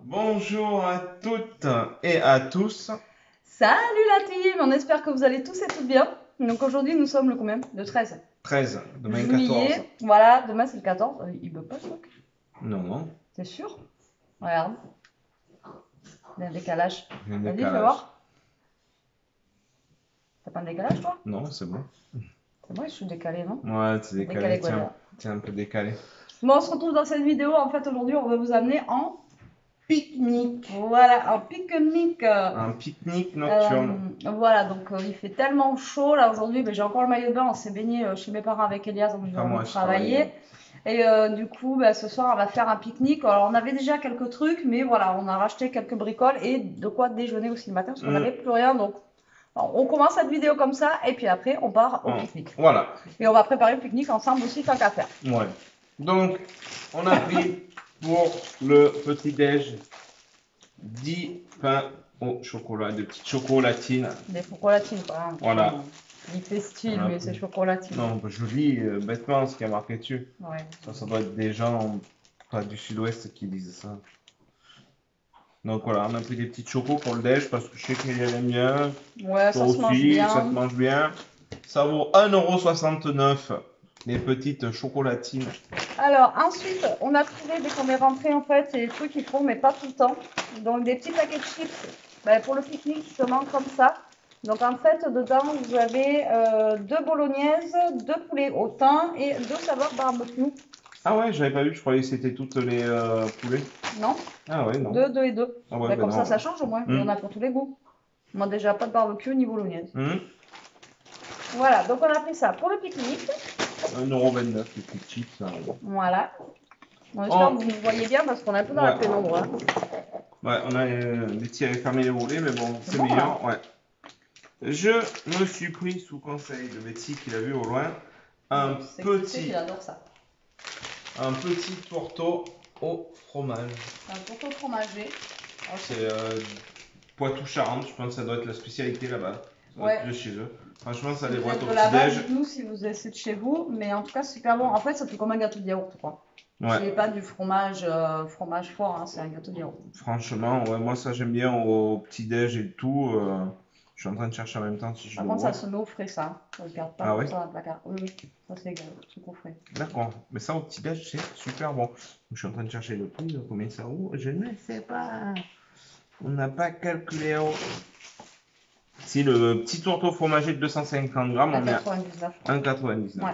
Bonjour à toutes et à tous. Salut la team, on espère que vous allez tous et toutes bien. Donc aujourd'hui nous sommes le combien? Le 13 13, demain 14. juillet. Voilà, demain c'est le 14. Il bug pas ce truc? Non, non, T'es sûr? Regarde, il y a un décalage. j'ai un Vas-y, fais décalage. voir. T'as pas de décalage toi? Non, c'est bon. C'est moi, je suis décalé, non? Ouais, c'est Décalé décalé, tiens. Guadia. C'est un peu décalé. Bon, on se retrouve dans cette vidéo. En fait, aujourd'hui, on va vous amener en Pique-nique. voilà, en pique-nique. Un pique-nique nocturne. Voilà, donc il fait tellement chaud là aujourd'hui. J'ai encore le maillot de bain. On s'est baigné chez mes parents avec Elias, donc je Pas vais moi, je travaille. travailler. Et du coup, ce soir, on va faire un pique-nique. Alors, on avait déjà quelques trucs, mais voilà, on a racheté quelques bricoles et de quoi déjeuner aussi le matin parce qu'on n'avait plus rien. Donc, alors, on commence cette vidéo comme ça et puis après, on part au pique-nique. Voilà. Et on va préparer le pique-nique ensemble aussi, tant qu'à faire. Ouais. Donc, on a pris pour le petit-déj 10 pains au chocolat, de petites chocolatines. Des chocolatines, quoi. Hein. Voilà. Il fait style, Voilà. mais c'est chocolatine. Non, je lis bêtement ce qui a marqué dessus. Ouais. Ça doit être des gens pas du sud-ouest qui disent ça. Donc voilà, on a pris des petites chocos pour le déj parce que je sais qu'il y aime bien. Ouais, Toi ça se mange aussi, ça te bien. mange bien. Ça vaut 1,69 €, les petites chocolatines. Alors, ensuite, on a trouvé, dès qu'on est rentré, en fait, c'est des trucs qu'ils font, mais pas tout le temps. Donc, des petits paquets de chips pour le pique-nique, justement, comme ça. Donc, en fait, dedans, vous avez deux bolognaises, deux poulets au thym et deux saveurs barbecue. Ah ouais, j'avais pas vu, je croyais que c'était toutes les poulets. Non? Ah ouais, non. Deux et deux. Ah ouais, ben Comme non. ça change au moins. Il y en a pour tous les goûts. Moi, déjà, pas de barbecue ni bolognaise. Voilà, donc on a pris ça pour le pique-nique. 1,29 € les petites chips. Là. Voilà. On espère que vous nous voyez bien parce qu'on est un peu dans la Ouais. pénombre. Hein. Ouais, on a des petits avec fermé les volets, mais bon, c'est bon, meilleur. Ouais. Je me suis pris sous conseil de Betsy qui l'a vu au loin Il adore ça. un petit tourteau au fromage. Un tourteau fromager. C'est Poitou-Charentes, je pense que ça doit être la spécialité là-bas. Ça doit être de chez eux. Franchement, ça les boîtes au petit-déj. Nous, si vous êtes de chez vous, mais en tout cas, c'est super bon. En fait, ça fait comme un gâteau de yaourt, quoi. Ouais. C'est pas du fromage, fromage fort, hein, c'est un gâteau de yaourt. Franchement, ouais, moi ça j'aime bien au petit-déj et tout. Je suis en train de chercher en même temps si je Par le contre, vois. ça se met au frais, ça. On ne garde pas Ah comme ouais? ça dans le placard. Oui, oui, ça c'est égal, truc au frais. D'accord. Mais ça au petit-déj, c'est super bon. Je suis en train de chercher le prix, combien ça vaut. Je ne sais pas. On n'a pas calculé. Si le petit tourteau fromager de 250 grammes, on est à 1,99. Ouais.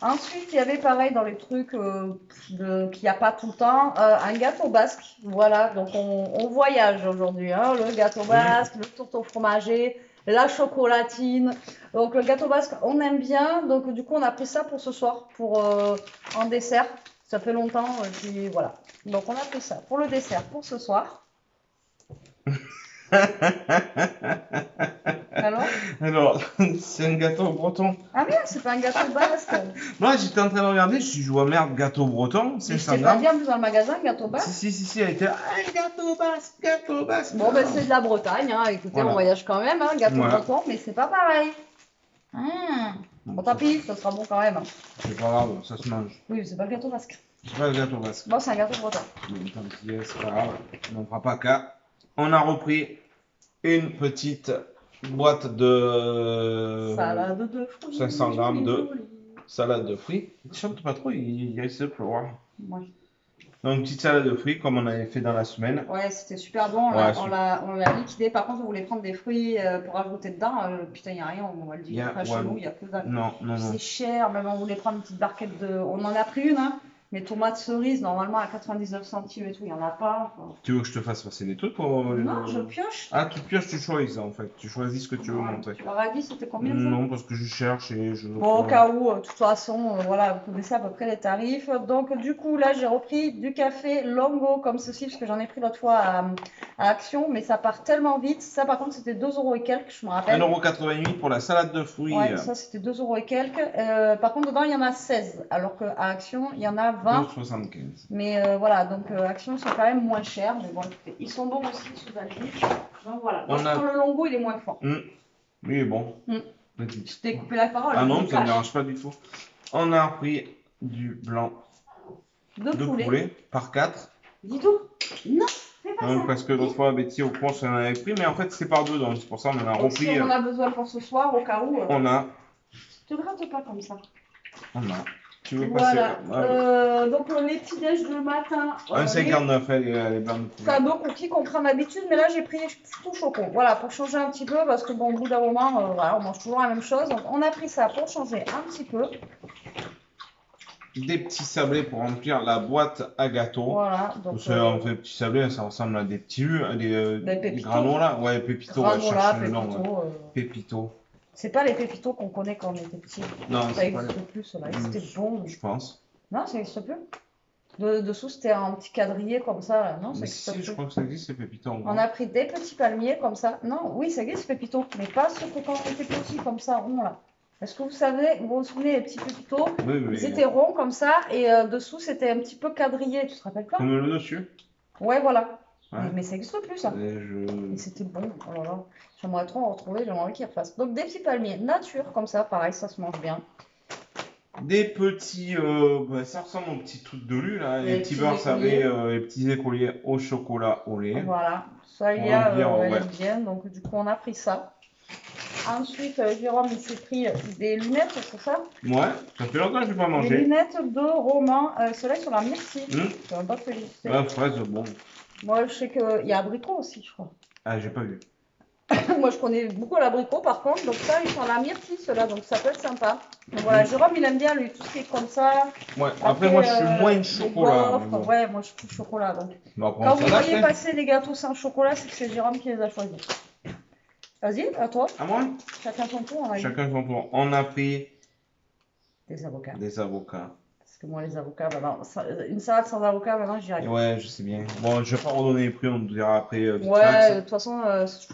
Ensuite, il y avait pareil dans les trucs qu'il n'y a pas tout le temps, un gâteau basque. Voilà, donc on voyage aujourd'hui. Hein, le gâteau basque, le tourteau fromager, la chocolatine. Donc le gâteau basque, on aime bien. Donc du coup, on a pris ça pour ce soir, pour en dessert. Ça fait longtemps, puis voilà. Donc on a pris ça pour le dessert pour ce soir. Alors, c'est un gâteau breton. Ah merde, c'est pas un gâteau basque. Moi, j'étais en train de regarder, je vois merde, gâteau breton, Mais 500 je t'ai pas dit grammes. en plus dans le magasin, gâteau basque. Si, elle était là, ah, gâteau basque, gâteau basque. Bon, c'est de la Bretagne, hein. Écoutez, Voilà. on voyage quand même, hein, gâteau Voilà. breton, mais c'est pas pareil. Bon, tant pis, ça sera bon quand même. C'est pas grave, ça se mange. Oui, mais c'est pas le gâteau basque. C'est pas le gâteau basque. Bon, c'est un gâteau breton. Bon, tant pis, c'est pas grave, on n'en fera pas qu'à. On a repris une petite boîte de Salade de fruits. 500 grammes de salade de fruits. Il chante pas trop, il risque de pleuvoir. Ouais. Donc, une petite salade de fruits comme on avait fait dans la semaine. Ouais, c'était super bon. On l'a liquidé. Par contre, on voulait prendre des fruits pour ajouter dedans. Putain, il n'y a rien. On va le dire. Chez nous, il n'y a que dalle. Non. C'est cher. Même on voulait prendre une petite barquette de. On en a pris une, hein. Mais tomates cerises, normalement à 99 centimes et tout, il n'y en a pas. Enfin... Tu veux que je te fasse passer des trucs pour... Non, je pioche. Ah, tu pioches, tu choisis en fait. Tu choisis ce que tu veux montrer. Tu leur as dit c'était combien ça? Non, parce que je cherche et je... Bon, au cas où, de toute façon, voilà, vous connaissez à peu près les tarifs. Donc, du coup, là, j'ai repris du café Longo comme ceci, parce que j'en ai pris l'autre fois à Action, mais ça part tellement vite. Ça, par contre, c'était 2 € et quelques, je me rappelle. 1,88 € pour la salade de fruits. Ouais, ça, c'était 2 € et quelques. Par contre, dedans, il y en a 16, alors qu'à Action, il y en a 20. 2,75 €. Mais voilà, donc Action, c'est quand même moins cher. Mais bon, écoutez, ils sont bons aussi sous Aldi. Donc voilà, donc, le Longo, il est moins fort. Oui, bon. Je t'ai coupé la parole. Ah non, ça ne me dérange pas du tout. On a pris du blanc de poulet par 4. Dis donc. Non, fais pas ça. Parce que l'autre fois, Betty, au courant, on en avait pris, mais en fait, c'est par deux, donc c'est pour ça qu'on en a Donc, si repris. on en a besoin pour ce soir, au cas où. On a. Te gratte pas comme ça. On a. Tu veux passer Voilà. comme... Donc, les petits déj le matin. 1,59, les blancs de poulet. Cadeau cookies qu'on prend d'habitude, mais là j'ai pris tout choco. Voilà, pour changer un petit peu, parce que bon, au bout d'un moment, voilà, on mange toujours la même chose. Donc on a pris ça pour changer un petit peu. Des petits sablés pour remplir la boîte à gâteaux. Voilà, donc. On fait petits sablés, ça ressemble à des petits des granola. Ouais, pépito, granola, ouais, cherche le pépito. nom. Ouais. Pépito. C'est pas les pépitos qu'on connaît quand on était petit. Non, ça n'existe plus, cela. C'était bon. Je pense. Non, ça n'existe plus. Dessous, c'était un petit quadrillé comme ça. Là. Non, ça existe plus. Je crois que ça existe, ces pépitos. On a pris des petits palmiers comme ça. Non, oui, ça existe, pépitos, mais pas ceux que quand on était petit, comme ça, rond là. Est-ce que vous vous souvenez, les petits pépitos? Oui. Ils étaient ronds comme ça, et dessous, c'était un petit peu quadrillé. Tu te rappelles pas? Comme le dessus? Ouais, voilà. Ouais. Mais ça n'existe plus, ça. Et c'était bon. Oh là là. J'aimerais trop en retrouver, j'aimerais envie qu'ils refassent. Donc, des petits palmiers nature, comme ça, pareil, ça se mange bien. Des petits, ça ressemble aux petits trucs de lu, là, les petits beurres sablés, les petits écoliers au chocolat au lait. Voilà, ça y a, elle aime bien, donc du coup on a pris ça. Ensuite, Jérôme il s'est pris des lunettes, c'est ça? Ouais, ça fait longtemps que je n'ai pas mangé. Des lunettes de roman, ceux-là sur la myrtille. Je ne pas fait visiter. Ouais, fraise, bon. Moi je sais qu'il y a abricot aussi, je crois. Ah, j'ai pas vu. Moi je connais beaucoup l'abricot par contre, donc ça ils sont la myrtille ceux-là, donc ça peut être sympa. Donc voilà, Jérôme il aime bien lui, tout ce qui est comme ça. Ouais, après moi je suis moins chocolat. Bon. Ouais, moi je suis plus chocolat. Donc. Bah, quand vous voyez passer des gâteaux sans chocolat, c'est que c'est Jérôme qui les a choisis. Vas-y, à toi. À moi? Chacun son tour. Chacun son tour. On a pris des avocats. Des avocats. Parce que moi les avocats, une salade sans avocats, maintenant j'y arrive. Ouais, je sais bien. Bon, je vais pas redonner les prix, on te dira après. Ouais, de toute façon,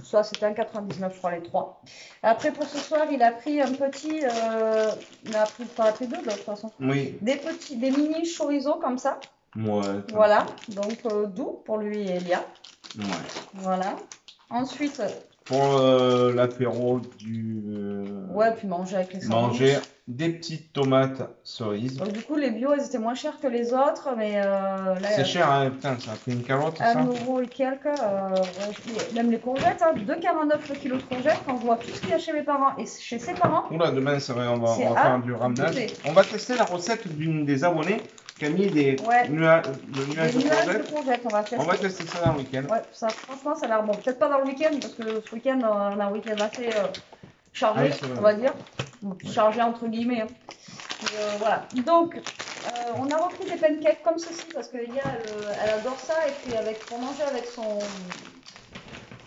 ça c'était 1,99 je crois les trois. Après pour ce soir, il a pris un petit, il a pris deux de toute façon. Oui. Des mini chorizo comme ça. Ouais. Voilà, donc doux pour lui et Elia. Ouais. Voilà. Ensuite. Pour l'apéro du. Ouais, puis manger avec les sandwichs. Manger des petites tomates cerises. Donc du coup, les bio, elles étaient moins chères que les autres, mais là. C'est cher, hein, putain, ça a pris une carotte, ça. 1 € et quelques. Même les courgettes, hein, 2,49 le kilo de courgettes. Quand je vois tout ce qu'il y a chez mes parents et chez ses parents. Oula, demain, c'est vrai, on va faire du ramenage. On va tester la recette d'une des abonnées qui a mis des nuages de courgettes. On va tester ça dans le week-end. Ouais, ça, franchement, ça a l'air bon. Peut-être pas dans le week-end, parce que ce week-end, on a un week-end assez chargé, on va dire. Chargé entre guillemets. Hein. Voilà. Donc, on a repris des pancakes comme ceci, parce que Elia, elle adore ça. Et puis, pour manger avec son.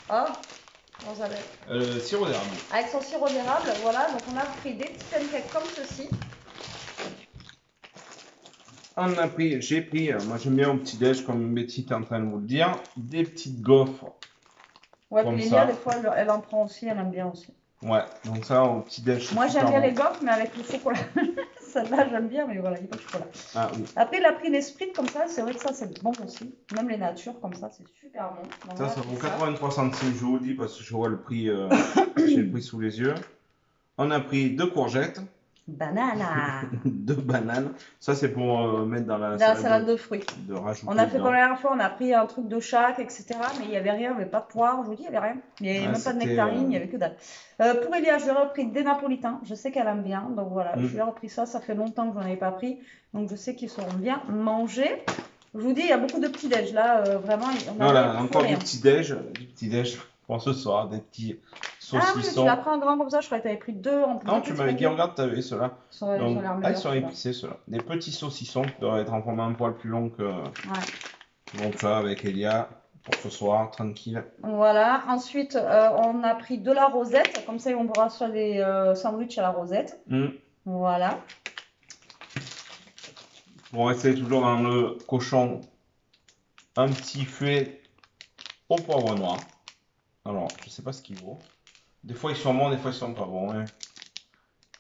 Ah, comment ça s'appelle? Sirop d'érable. Avec son sirop d'érable, voilà. Donc, on a pris des petits pancakes comme ceci. J'ai pris, moi j'aime bien au petit-déj, comme Betty est en train de vous le dire, des petites gaufres. Ouais, puis Elia, des fois, elle en prend aussi, elle aime bien aussi. Ouais, donc ça au petit-déj. Moi j'aime bien les gaufres, mais avec le chocolat. Celle-là, j'aime bien, mais voilà, il n'y a pas de chocolat. Ah, oui. Après, il a pris des sprites comme ça, c'est vrai que ça, c'est bon aussi. Même les natures comme ça, c'est super bon. Donc, ça vaut 83 centimes, je vous le dis, parce que je vois le prix, j'ai le prix sous les yeux. On a pris 2 courgettes. Banana. 2 bananes. Ça, c'est pour mettre dans la salade de fruits. On a fait comme la dernière fois, on a pris un truc de chaque, etc. Mais il n'y avait rien, il n'y avait pas de poire, je vous dis, il n'y avait rien. Il n'y avait même pas de nectarine, il n'y avait que dalle. Pour Elia, je lui ai repris des napolitains. Je sais qu'elle aime bien, donc voilà, je lui ai repris ça. Ça fait longtemps que je n'en avais pas pris, donc je sais qu'ils seront bien mangés. Je vous dis, il y a beaucoup de petits-déj là, vraiment. Voilà, encore du petit-déj pour ce soir, des petits saucissons. Ah oui, tu l'as pris un grand comme ça, je croyais que tu avais pris 2 en plus. Non, tu m'avais dit, regarde, tu avais ceux-là. Ils sont épicés ceux-là. Des petits saucissons qui doivent être en format un poil plus long que. Ouais. Donc ça, avec Elia, pour ce soir, tranquille. Voilà, ensuite, on a pris de la rosette, comme ça on pourra faire des sandwichs à la rosette. Voilà. Pour rester toujours dans le cochon, un petit fouet au poivre noir. Alors, je sais pas ce qu'il vaut. Des fois ils sont bons, des fois ils sont pas bons. Hein.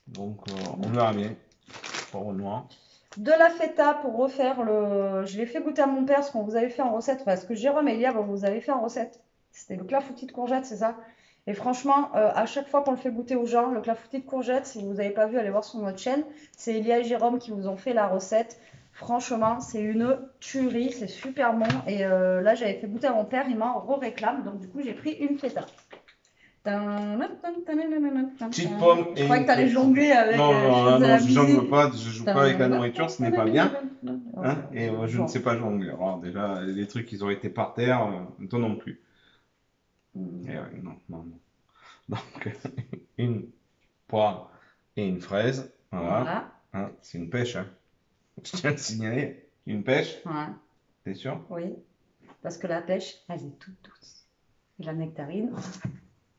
Donc on verra bien. Poivre noir. De la feta pour refaire le. Je l'ai fait goûter à mon père ce qu'on vous avait fait en recette. Parce que Jérôme et Elia, vous avez fait en recette. C'était le clafoutis de courgettes, c'est ça. Et franchement, à chaque fois qu'on le fait goûter aux gens, le clafoutis de courgettes, si vous n'avez pas vu, allez voir sur notre chaîne. C'est Elia et Jérôme qui vous ont fait la recette. Franchement, c'est une tuerie, c'est super bon. Et là, j'avais fait goûter à mon père, il m'en réclame. Donc, du coup, j'ai pris une feta. Petite pomme Je et croyais une que t'allais feta. jongler avec. Non, Je non, faisais non, la je jongle musique. pas, je joue pas avec la nourriture, ce n'est pas bien. Hein, et je ne Bon. sais pas jongler. Alors, déjà, les trucs qui ont été par terre, toi non plus. Et ouais, non, non, non. Donc, une poire et une fraise. Voilà. Voilà. Hein, c'est une pêche, hein. Je tiens à le signaler. Une pêche, Ouais. t'es sûr? Oui. Parce que la pêche, elle est toute douce. Et la nectarine,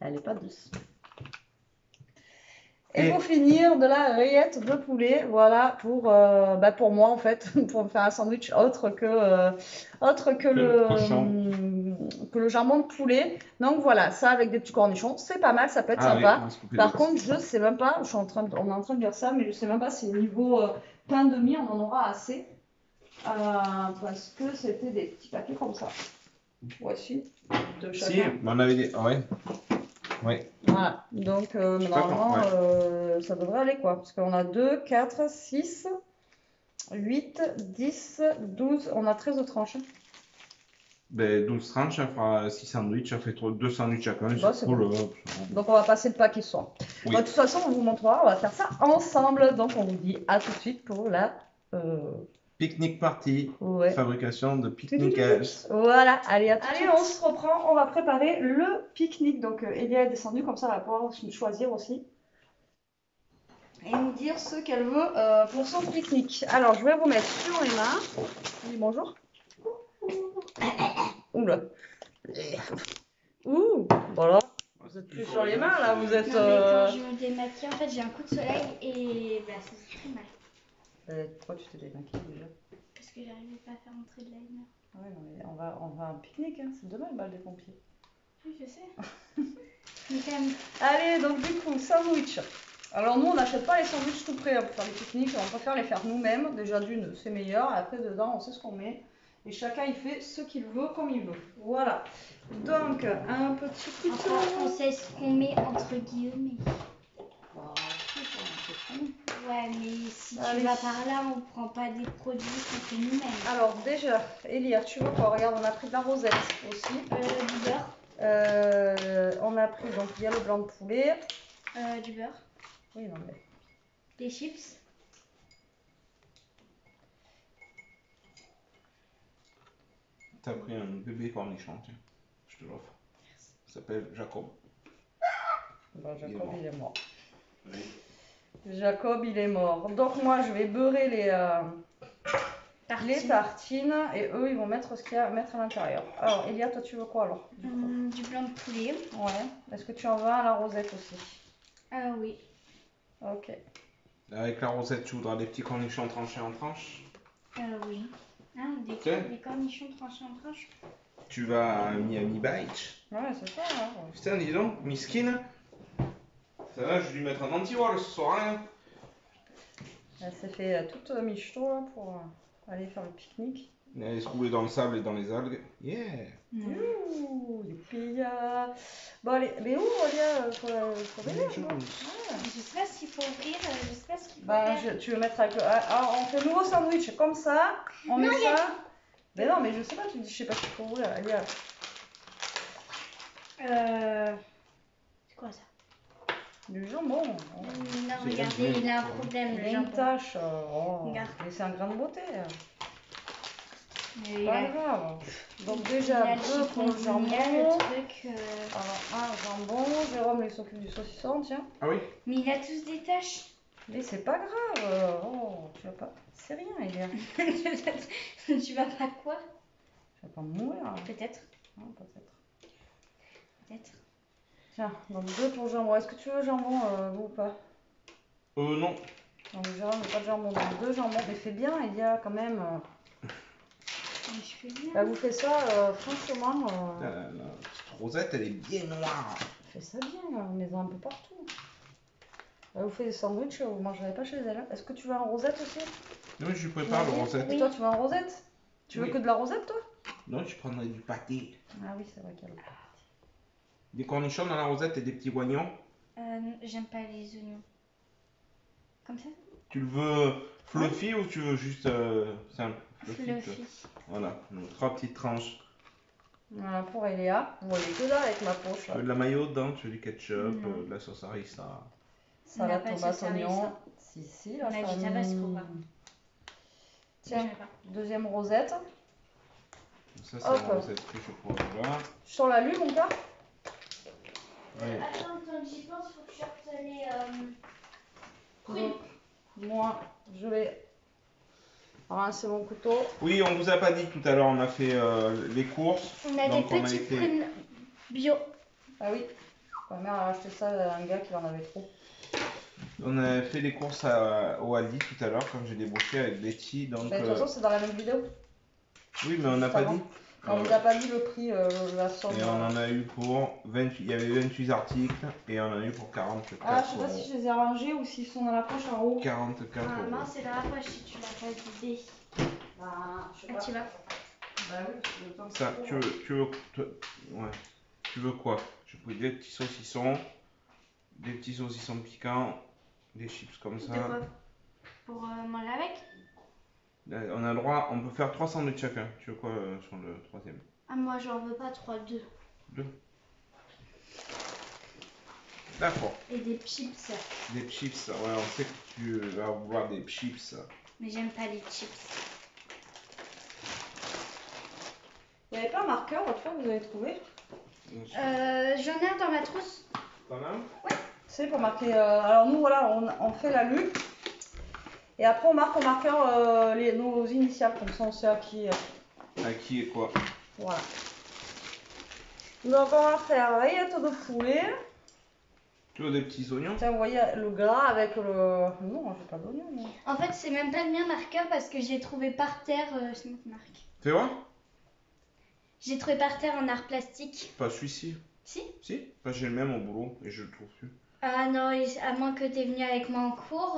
elle n'est pas douce. Et pour finir, de la rillette de poulet, voilà, pour moi en fait, pour me faire un sandwich autre que le jambon de poulet. Donc voilà, ça avec des petits cornichons, c'est pas mal, ça peut être Ah oui, on sympa. va se couper Par les contre, je sais même pas, on est en train de dire ça, mais je sais même pas si au niveau pain de mie, on en aura assez. Parce que c'était des petits paquets comme ça. Voici, de Si, chacun. on avait des. Ah ouais. Ouais. Voilà, donc Je sais pas normalement, quand, ça devrait aller quoi. Parce qu'on a 2, 4, 6, 8, 10, 12, on a 13 tranches. Ben, 12 tranches, ça fera 6 sandwichs, ça fait 2 sandwichs chacun. Bah, C'est c'est cool. bon. Donc on va passer le paquet ce soir. Oui. Bah, de toute façon, on vous montrera, on va faire ça ensemble. Donc on vous dit à tout de suite pour la Pique-nique party. ouais. Fabrication de pique-niquage. Voilà, allez, à tout de suite. Allez, on se reprend, on va préparer le pique-nique. Donc Elia est descendue, comme ça elle va pouvoir choisir aussi. Et nous dire ce qu'elle veut pour son pique-nique. Alors, je vais vous mettre sur les mains. Dis bonjour. Oula. Ouh, voilà. Vous êtes plus sur les mains là, vous êtes. Non, mais quand je me démaquille, en fait, j'ai un coup de soleil et bah, ça fait très mal. Pourquoi tu t'es démaquillée déjà? Parce que j'arrivais pas à faire entrer de liner. Ouais, non, mais on va à un pique-nique, hein. C'est demain le bal des pompiers. Oui, je sais. Mais quand même. Allez, donc du coup, sandwich. Alors nous, on n'achète pas les sandwichs tout prêts pour faire les pique-niques, on préfère les faire nous-mêmes. Déjà d'une, c'est meilleur. Après, dedans, on sait ce qu'on met. Et chacun, il fait ce qu'il veut, comme il veut. Voilà. Donc, un petit couteau. Enfin, on sait ce qu'on met entre guillemets. Bah, c'est bon. Ouais, mais si Allez. tu vas par là, on prend pas des produits qu'on fait nous-mêmes. Alors déjà, Elia, tu veux quoi? Regarde, on a pris de la rosette aussi. Du beurre. On a pris, donc il y a le blanc de poulet. Du beurre. Oui, non mais... Des chips. T'as pris un bébé cornichon, tiens. Je te l'offre. Il s'appelle Jacob. Bah, Jacob, il est mort. Oui. Jacob, il est mort. Donc moi, je vais beurrer les tartines et eux, ils vont mettre ce qu'il y a à mettre à l'intérieur. Alors, Elia, toi, tu veux quoi alors? Du blanc de poulet. Ouais. Est-ce que tu en veux un à la rosette aussi? Oui. Ok. Avec la rosette, tu voudras des petits cornichons tranchés en tranches. Oui. Hein, des cornichons tranchés en tranches. Tu vas à Miami Beach. Ouais, c'est ça. Hein. Putain, dis donc, Miskin. Ça va, je vais lui mettre un anti-wall ce soir. Hein. Elle s'est fait toute michto là, pour aller faire le pique-nique. Elle se rouler dans le sable et dans les algues. Yeah. Youhou, youpi. Bon, allez, mais où, Elia, faut ouvrir Je sais pas s'il faut ouvrir, je sais pas ce qu'il faut bah, faire. tu veux mettre avec le... Alors, on fait un nouveau sandwich comme ça, on met ça... Mais non, mais je sais pas, tu dis je sais pas ce qu'il faut ouvrir, Elia. C'est quoi ça? Du jambon. Oh. Non, regardez, il a un problème, Il le y a une jambon. tache. Regarde. Mais c'est un grain de beauté. Mais Pas grave. Donc déjà, deux pour le jambon. le truc. Alors, un jambon. Jérôme, il s'occupe du saucisson, tiens. Ah oui. Mais il a tous des taches. Mais c'est pas grave. Oh, tu vas pas... C'est rien, Elia. Tu vas pas quoi? Tu vas pas mourir. Hein. Peut-être. Non, peut-être. Peut-être. Tiens, donc deux pour le jambon. Est-ce que tu veux le jambon, vous ou pas? Non. Donc Jérôme n'a pas de jambon. Donc deux jambons. Mais fais bien, Elia, quand même. Mais je fais bien. Bah, vous faites ça, franchement. La petite rosette, elle est bien noire. Fais ça bien, là. On les a un peu partout. Bah, vous faites des sandwichs, vous ne mangerez pas chez elle. Hein. Est-ce que tu veux en rosette aussi? Oui, je lui prépare le rosette. Et toi, tu veux en rosette? Tu veux Oui. que de la rosette, toi? Non, je prendrai du pâté. Ah oui, c'est vrai qu'il y a le pâté. Des cornichons dans la rosette et des petits oignons. J'aime pas les oignons. Comme ça? Tu le veux fluffy ou tu veux juste simple? Fluffy. Voilà, donc 3 petites tranches. Voilà pour Eléa. Vous voyez que dalle avec ma poche Tu là. veux de la mayo dedans, tu veux du ketchup, Non. de la sauce harissa. On n'a Salade pas de tomate sauce harissa. oignon. Si, On là, a ça- du tabasco, par contre. Tiens, Je sais pas. deuxième rosette. Ça, c'est Hop. la recette que je prends là. Sur la lune, mon gars. Ouais. Attends, tant que j'y pense, faut que je sorte les Donc, moi, je vais rincer mon couteau. Oui, on vous a pas dit tout à l'heure, on a fait les courses. On a Donc, des on a petites été- prunes bio. Ah oui. Ma mère a acheté ça à un gars qui en avait trop. On a fait les courses au Aldi tout à l'heure quand j'ai débauché avec Betty. Donc, Mais de toute façon, c'est dans la même vidéo. oui, mais on n'a pas avant. dit. On vous a pas dit le prix, la somme. Et on en a eu pour 28, il y avait 28 articles et on en a eu pour 44 Ah, je sais pas euros. si je les ai rangés ou s'ils sont dans la poche en haut. 44 Ah euros. mince, c'est dans la poche si tu l'as pas vidé. Bah, je sais Ah, pas. tu vas. Bah oui, le temps que Ça, je tu veux, ouais. Tu veux quoi? Je peux des petits saucissons piquants, des chips comme De ça. quoi? Pour manger avec? On a le droit, on peut faire 3 sandwichs chacun. Tu veux quoi sur le troisième? Ah, moi j'en veux pas 3, 2. 2. D'accord. Et des chips. Des chips, ouais, on sait que tu vas vouloir des chips. Mais j'aime pas les chips. Vous avez pas un marqueur l'autre fois que vous avez trouvé? J'en ai un dans ma trousse. T'en as un? C'est pour marquer. Alors nous voilà, on fait la lue. Et après on marque au marqueur nos initiales, comme ça on sait à qui. À qui et quoi? Voilà. Donc on va faire rillettes de poulet. Tu veux des petits oignons? Tiens, vous voyez le gras avec le. Non, j'ai pas d'oignon. moi. En fait, c'est même pas le mien marqueur parce que j'ai trouvé par terre. C'est notre marque. Fais voir? J'ai trouvé par terre en art plastique. Pas celui-ci. Si? Si? Bah, j'ai le même au boulot et je le trouve plus. Ah non, à moins que t'aies venu avec moi en cours.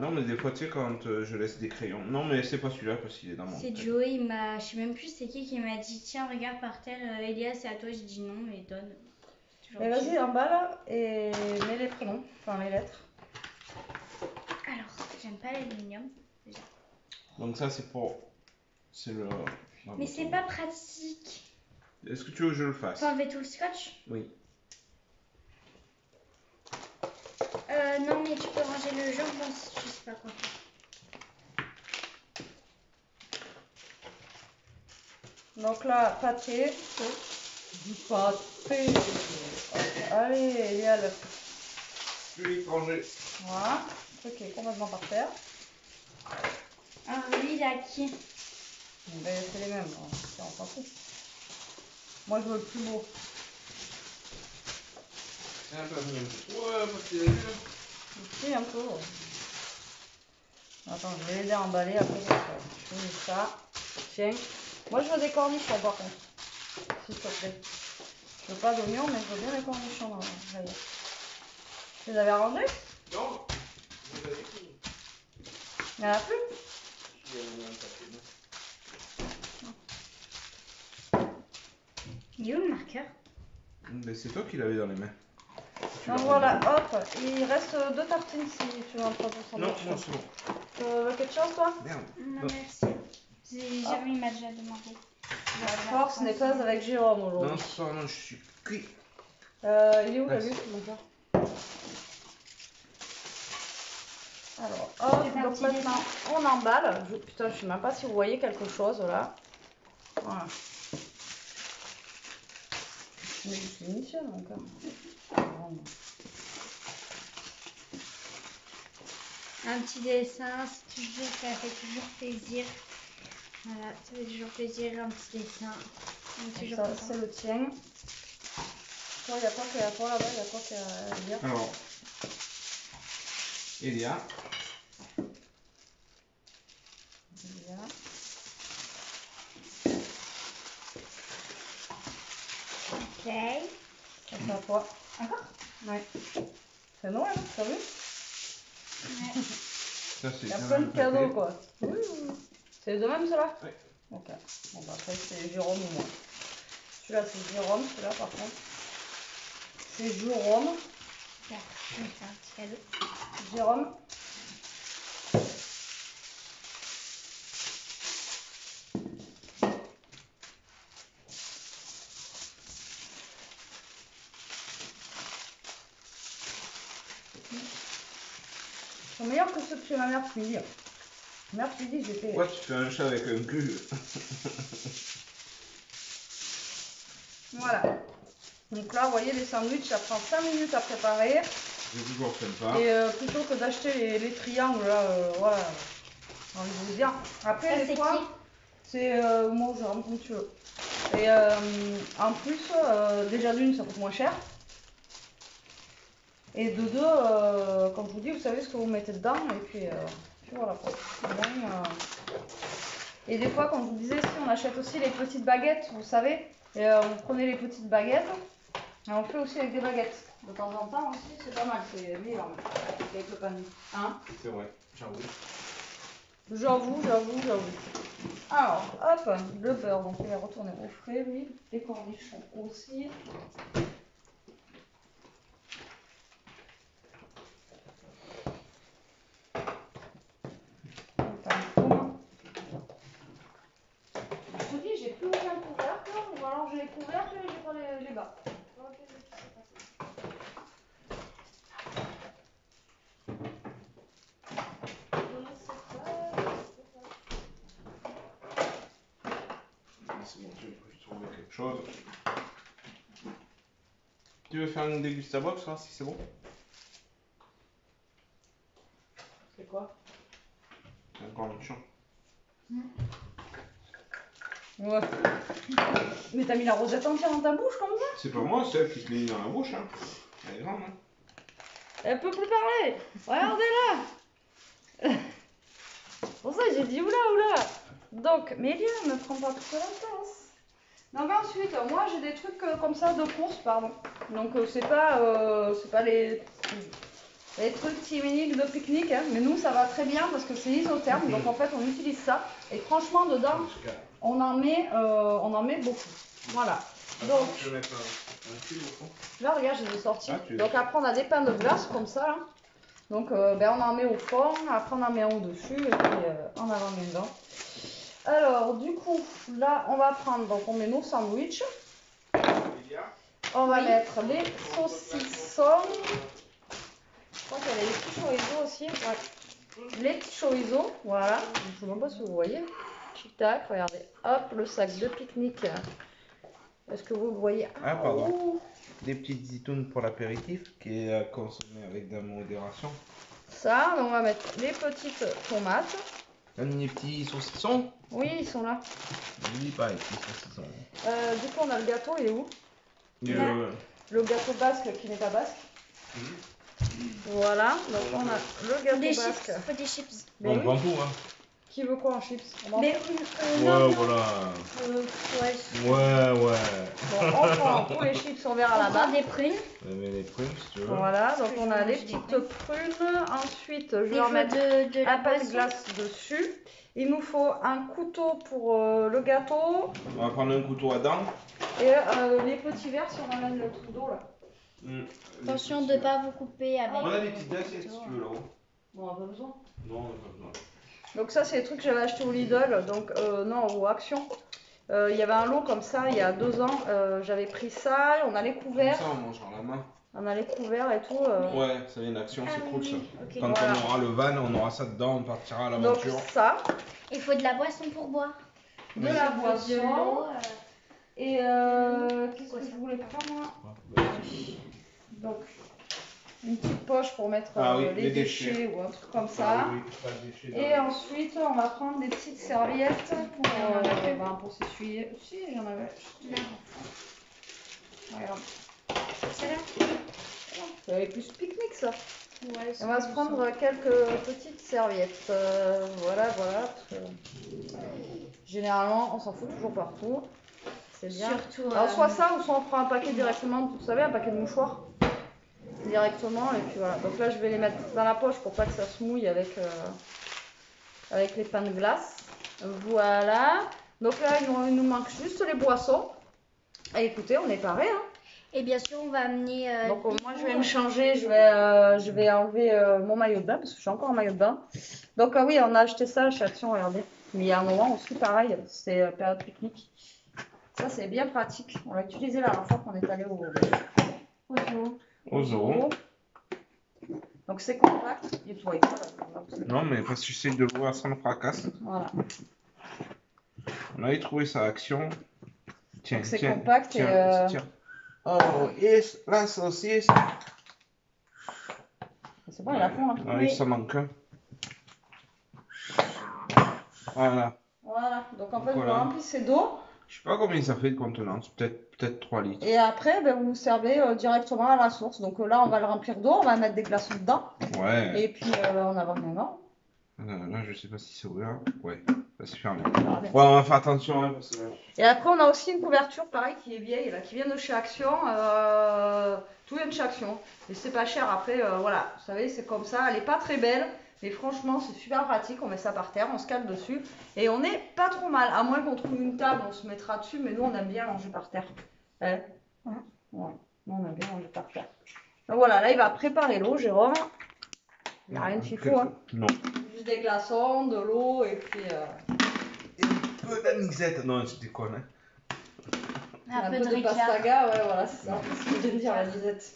Non, mais des fois, tu sais, quand je laisse des crayons. Non, mais c'est pas celui-là parce qu'il est dans mon. C'est Joey, il m'a. Je sais même plus c'est qui m'a dit tiens, regarde par terre, Elia, c'est à toi. J'ai dit non, mais donne. C'est Mais gentil. vas-y, emballe et mets les prénoms, enfin les lettres. Alors, j'aime pas l'aluminium. Donc, ça, c'est pour. C'est le. Mais c'est pas pratique. Est-ce que tu veux que je le fasse? Faut enlever tout le scotch? Oui. Non, mais tu peux ranger le jambon si tu sais pas quoi faire. Donc là, pâté. Du pâté. Allez, il y a le. Je vais étranger. Voilà. Le truc est complètement par terre. Ah oui, il a qui? Ben, c'est les mêmes, hein. Ça, on s'en fout. Moi, je veux le plus beau. C'est un peu mieux. Ouais, parce qu'il a vu. Si, un peu. Ouais. Attends, je vais l'aider à emballer après. Je fais ça. Tiens. Moi, je veux des cornichons par contre. S'il te plaît. Je veux pas d'oignons, mais je veux bien des cornichons dans la rayette. Tu les avais rangés? Non. Il y en a plus? Il est où le marqueur? Mais c'est toi qui l'avais dans les mains. Tu Donc l'as voilà, rendu. hop. Il reste 2 tartines si tu veux un 3% Non, moi c'est bon. Tu veux quelque chose, toi? Merde. Non, Non. merci. Jérémy m'a déjà demandé. La force n'est pas avec Jérôme Non, aujourd'hui. ce soir, non, je suis cuit. Il est où la Merci. lutte, mon gars? Alors, hop, Je fais un donc petit maintenant on emballe. Putain, je sais même pas si vous voyez quelque chose là. Voilà. Mais c'est nickel encore. Vraiment. Un petit dessin, c'est toujours, ça fait toujours plaisir. Voilà, ça fait toujours plaisir, un petit dessin. On est toujours Ça, content. c'est le tien. Toi, il y a quoi qu'il y a toi là-bas? Il y a quoi qu'il y a à dire? Alors, Elia. Bien. Ok. Ça, c'est à toi. Encore? Ouais. C'est Noël, t'as vu? Ouais. Ça, c'est Il y a bien plein de le cadeaux papier. quoi. C'est de même cela? Oui. Ok. Bon bah après c'est Jérôme ou moi. Celui-là c'est Jérôme, celui-là par contre. C'est Jérôme. Là, je vais faire un petit cadeau. Jérôme. sont meilleurs que ceux de chez ma mère ce midi. Ma mère ce midi, j'ai fait. Pourquoi tu fais un chat avec un cul? Voilà. Donc là, vous voyez, les sandwichs, ça prend 5 minutes à préparer. C'est toujours sympa. Et plutôt que d'acheter les triangles, là, voilà. J'ai envie de vous dire. Après, Ça, des c'est fois, qui c'est moi, je rentre comme tu veux. Et en plus, déjà d'une, ça coûte moins cher. Et de deux, comme je vous dis, vous savez ce que vous mettez dedans. Et puis voilà. Quoi. Bon, et des fois, comme je vous disais, si on achète aussi les petites baguettes, vous savez, et on prenait les petites baguettes. Et on fait aussi avec des baguettes. De temps en temps aussi, c'est pas mal. C'est meilleur avec le pain. Hein? C'est vrai, j'avoue. J'avoue. Alors, hop, le beurre, donc il va retourner au frais, lui. Les cornichons aussi. Je te dis, j'ai plus aucun couvercle, ou alors j'ai les couvercles et j'ai pas les bas. C'est bon, tu peux trouver quelque chose. Tu veux faire une dégustabox, là, si c'est bon? C'est quoi? Un cornichon. Ouais. Mais t'as mis la rosette entière dans ta bouche comme ça? C'est pas moi, c'est elle qui se l'est mis dans la bouche, hein. Elle est grande, hein. Elle peut plus parler. Regardez-la. C'est pour ça que j'ai dit oula. Donc, Mélia, ne prends pas toute la place. Donc ensuite, moi j'ai des trucs comme ça de course, pardon. Donc c'est pas les trucs timiniques de pique-nique, hein. Mais nous ça va très bien parce que c'est isotherme. Donc en fait on utilise ça. Et franchement dedans, on en met beaucoup. Voilà. Donc, je vais mettre un cul au fond. là regarde, je les ai sortis. Ah, Donc après on a des pains de glace comme ça. Là. Donc on en met au fond, après on en met un au-dessus et puis on en met dedans. Alors du coup, là on va prendre, donc on met nos sandwichs. On va mettre les saucissons. Je crois qu'il y avait les petits chorizo aussi. Ouais. Les petits chorizo, voilà. Je ne sais même pas si vous voyez. Tic-tac, regardez. Hop, le sac de pique-nique. Est-ce que vous le voyez? Ah, pardon. Des petites zitoune pour l'apéritif qui est à consommer avec de la modération. Ça, on va mettre les petites tomates. Les petits saucissons? Oui, ils sont là. Oui, pas les petits saucissons. Du coup, on a le gâteau, il est où? Le gâteau basque qui n'est pas basque. Voilà, donc on a le gâteau Des basque. chips, faut des chips. Bon, on prend tout, hein. Qui veut quoi en chips? Mais Ouais, voilà. ouais. Ouais. Bon, on prend tous les chips, on verra On là-bas. prend des prunes. On met les prunes si tu veux. Voilà, donc Parce que on je a vais les manger des petites prunes. Ensuite, je vais Des en fois mettre de la un pain de boisson. glace dessus. Il nous faut un couteau pour le gâteau. On va prendre un couteau à dents. Et les petits verres si on amène le truc d'eau là. Attention de ne pas vous couper avec. On a des petites assiettes si tu veux là-haut. Bon, on n'a pas besoin. Non, on n'a pas besoin. Donc ça, c'est les trucs que j'avais acheté au Lidl, donc non, au Action. Il y avait un lot comme ça il y a 2 ans. J'avais pris ça, on a les couverts. Comme ça, on mangera la main. On a les couverts et tout. Ouais, ça vient d'action, c'est cool ça. Ok. Quand Voilà. on aura le van, on aura ça dedans, on partira à Donc l'aventure. ça, Il faut de la boisson pour boire. de la De boisson. l'eau. Et qu'est-ce que je voulais faire moi? Donc une petite poche pour mettre les déchets ou un truc comme ça. oui, pas de déchets Et ensuite on va prendre des petites serviettes pour s'essuyer. Si, il y en avait. Regarde. C'est là. Ça avait plus pique-nique ça. Ouais, On va se prendre quelques petites serviettes. Voilà. Parce que, généralement, on s'en fout toujours partout. C'est bien. Surtout. Alors, soit ça, ou soit on prend un paquet directement, vous savez, un paquet de mouchoirs. Directement, et puis voilà. Donc là, je vais les mettre dans la poche pour pas que ça se mouille avec les pains de glace. Voilà. Donc là, il nous manque juste les boissons. Et écoutez, on est paré, hein. Et bien sûr, on va amener. Donc moi je vais me changer, je vais enlever mon maillot de bain parce que je suis encore en maillot de bain. Donc oui, on a acheté ça chez Action, regardez. Mais il y a un moment aussi pareil, c'est période pique-nique. Ça c'est bien pratique. On l'a utilisé la dernière fois qu'on est allé au zoo. Au zoo. Donc c'est compact. Et toi, Non, mais parce que j'essaie de le voir sans le fracasse. voilà. On avait trouvé sa action. Tiens, Donc c'est tiens, compact tiens, et tiens. Oh, et la saucisse. c'est bon, il a fond là. Ouais, il s'en manque un. Voilà. Voilà. Donc en fait, Voilà. vous remplissez d'eau. Je sais pas combien ça fait de contenance, peut-être 3 litres. Et après, ben, vous vous servez directement à la source. Donc là, on va le remplir d'eau, on va mettre des glaçons dedans. Ouais. Et puis on a vraiment. Là, je sais pas si c'est ouvert. Ouais, ça c'est fermé. Voilà. Ouais, on va faire attention. Hein, parce que... Et après, on a aussi une couverture, pareil, qui est vieille, là, qui vient de chez Action. Tout vient de chez Action. Et c'est pas cher. Après, voilà, vous savez, c'est comme ça. Elle est pas très belle. Mais franchement, c'est super pratique. On met ça par terre, on se cale dessus. Et on n'est pas trop mal. À moins qu'on trouve une table, on se mettra dessus. Mais nous, on aime bien manger par terre. Ouais. Nous, on aime bien manger par terre. Donc voilà, là, il va préparer l'eau, Jérôme. Il n'y a rien de fifou. Hein. Non. Juste des glaçons, de l'eau et puis. Et un peu d'anisette. Non, je déconne. Hein. Un peu de pastaga, ouais, voilà, c'est ça. C'est ce que je viens de dire, la lisette.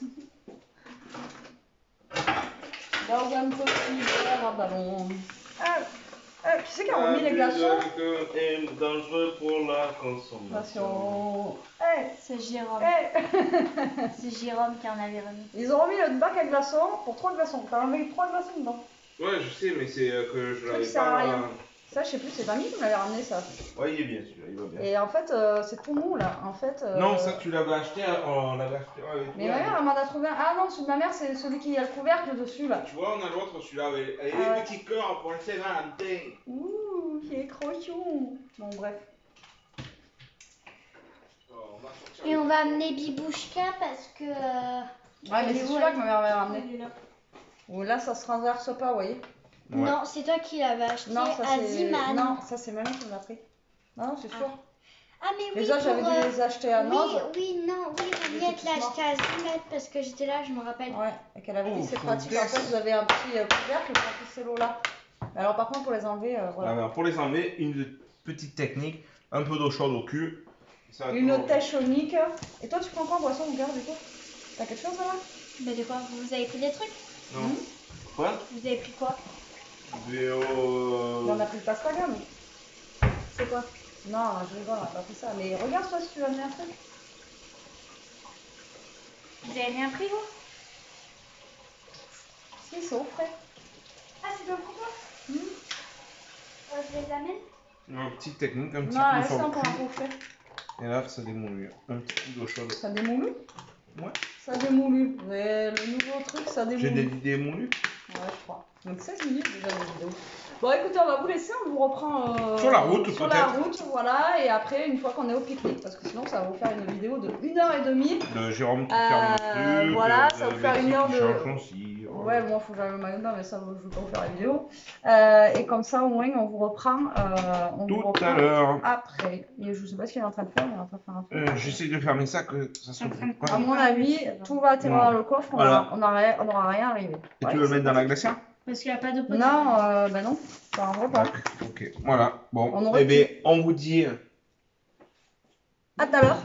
Dans un petit verre à ballon. Qui c'est qui a remis les glaçons? Est dangereux pour la consommation. C'est Jérôme. C'est Jérôme qui en avait remis. Ils ont remis le bac à glaçons pour 3 glaçons. T'as enlevé 3 glaçons dedans. Ouais, je sais, mais c'est que je l'avais Ça sert à pas. rien. Ça, je sais plus, c'est Mamie qui m'avait ramené ça. Ouais, il est bien celui-là, il va bien. Et en fait, c'est tout mou là. En fait, Non, ça tu l'avais acheté, on l'avait acheté avec mais ma mère, elle m'en a trouvé un. Ah non, celui de ma mère, c'est celui qui a le couvercle dessus là. Tu vois, on a l'autre, celui-là, avec les petits cœurs pour le Saint-Valentin. Ouh, qui est trop chou. Bon, bref. Et on va amener Bibouchka parce que. Ouais, mais c'est celui-là que ma mère m'avait ramené. Ou là, ça se renverse pas, vous voyez. Ouais. Non, c'est toi qui l'avais acheté Non, ça à c'est. Ziman. Non, ça c'est mamie qui me l'a pris. Non, c'est sûr. Ah, mais oui, Les autres, j'avais dû les acheter à Nantes. Oui, Mariette l'a acheté à Ziman parce que j'étais là, je me rappelle. Ouais, et qu'elle avait dit c'est faut pratique. En fait, vous avez un petit couvercle pour pousser l'eau là. Alors, par contre, pour les enlever, voilà. Alors, pour les enlever, une petite technique, un peu d'eau chaude au cul. Ça Une tèche unique. Et toi, tu prends quoi en boisson, mon gars, du coup? T'as quelque chose là? Mais de quoi? Vous avez pris des trucs? Non. Quoi? Vous avez pris quoi? On a pris le pastaga, nous. C'est quoi? Non, je rigole, on a pas pris ça. Mais regarde, toi, si tu veux amener un truc. Vous avez rien pris, vous? Si, c'est au frais. Ah, c'est bien pour toi? Je les amène? Une petite technique, un petit Non, coup laisse sur ça le encore un peu au cul. frais. Et là, ça démoule. Un petit coup d'eau chaude. Ça démoulu? Ouais. Ça démoulu. Mais le nouveau truc, ça démoulu. J'ai des idées moulues. Ouais, je crois. Donc 16 minutes déjà de vidéo. Bon, écoutez, on va vous laisser, on vous reprend Sur la route, sur la peut-être. route, voilà, et après, une fois qu'on est au pique-nique, parce que sinon, ça va vous faire une vidéo de 1h30. De Jérôme qui ferme le truc. Voilà, ça va vous faire Betty une heure qui de. change son cire. Ouais, bon, faut que j'aille le maillot de bain, mais ça, je vais pas vous faire la vidéo. Et comme ça, au moins, on vous reprend. Tout à l'heure. Après. Et je sais pas ce qu'il est en train de faire, il est en train de faire un truc. J'essaie de fermer ça, que ça soit. À mon avis, tout va atterrir dans le coffre, Voilà. on n'aura rien arrivé. Et tu veux le mettre dans la glacière? Parce qu'il n'y a pas de pot. Non, bah non, ça en va pas. Ok, voilà. Bon, On aurait eh bien, on vous dit. À tout à l'heure.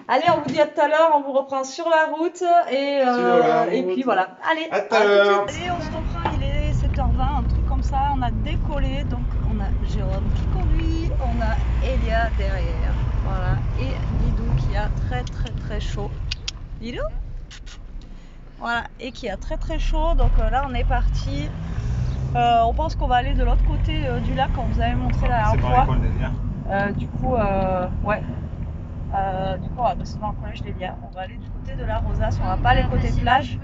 Allez, on vous dit à tout à l'heure, on vous reprend sur la route et puis voilà. Allez, À tout à l'heure. Allez, on se reprend, il est 7h20, un truc comme ça, on a décollé, donc on a Jérôme qui conduit, on a Elia derrière, voilà, et Didou qui a très chaud. Didou? Voilà, et qui a très chaud, donc là on est parti. On pense qu'on va aller de l'autre côté du lac, qu'on vous avait montré la dernière fois. Du coup, ouais. Du coup, on va passer dans le collège d'Elia. On va aller du côté de la Rosace, on va pas aller côté plage.